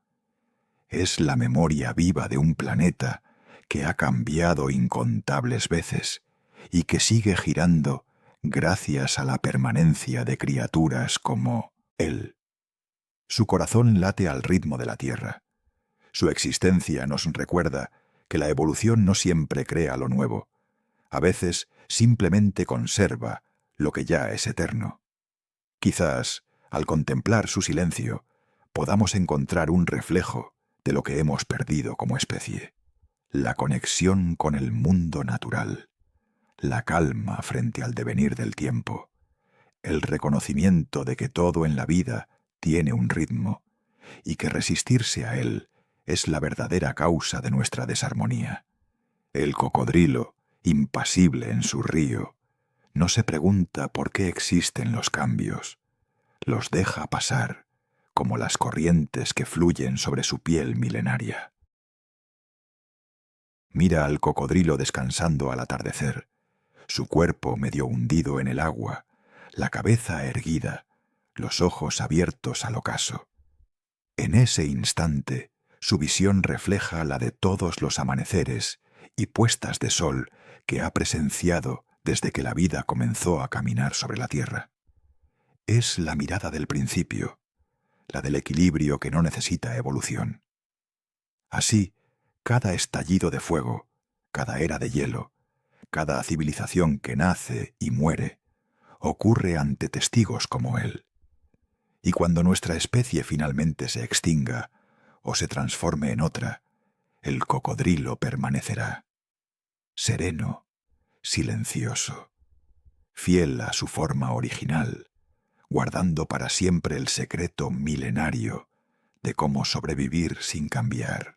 Es la memoria viva de un planeta que ha cambiado incontables veces y que sigue girando gracias a la permanencia de criaturas como él. Su corazón late al ritmo de la Tierra. Su existencia nos recuerda que la evolución no siempre crea lo nuevo. A veces simplemente conserva lo que ya es eterno. Quizás, al contemplar su silencio, podamos encontrar un reflejo de lo que hemos perdido como especie. La conexión con el mundo natural, la calma frente al devenir del tiempo, el reconocimiento de que todo en la vida tiene un ritmo y que resistirse a él es la verdadera causa de nuestra desarmonía. El cocodrilo, impasible en su río, no se pregunta por qué existen los cambios. Los deja pasar, como las corrientes que fluyen sobre su piel milenaria. Mira al cocodrilo descansando al atardecer, su cuerpo medio hundido en el agua, la cabeza erguida, los ojos abiertos al ocaso. En ese instante, su visión refleja la de todos los amaneceres y puestas de sol que ha presenciado desde que la vida comenzó a caminar sobre la tierra. Es la mirada del principio, la del equilibrio que no necesita evolución. Así, cada estallido de fuego, cada era de hielo, cada civilización que nace y muere, ocurre ante testigos como él. Y cuando nuestra especie finalmente se extinga o se transforme en otra, el cocodrilo permanecerá, sereno, silencioso, fiel a su forma original, guardando para siempre el secreto milenario de cómo sobrevivir sin cambiar.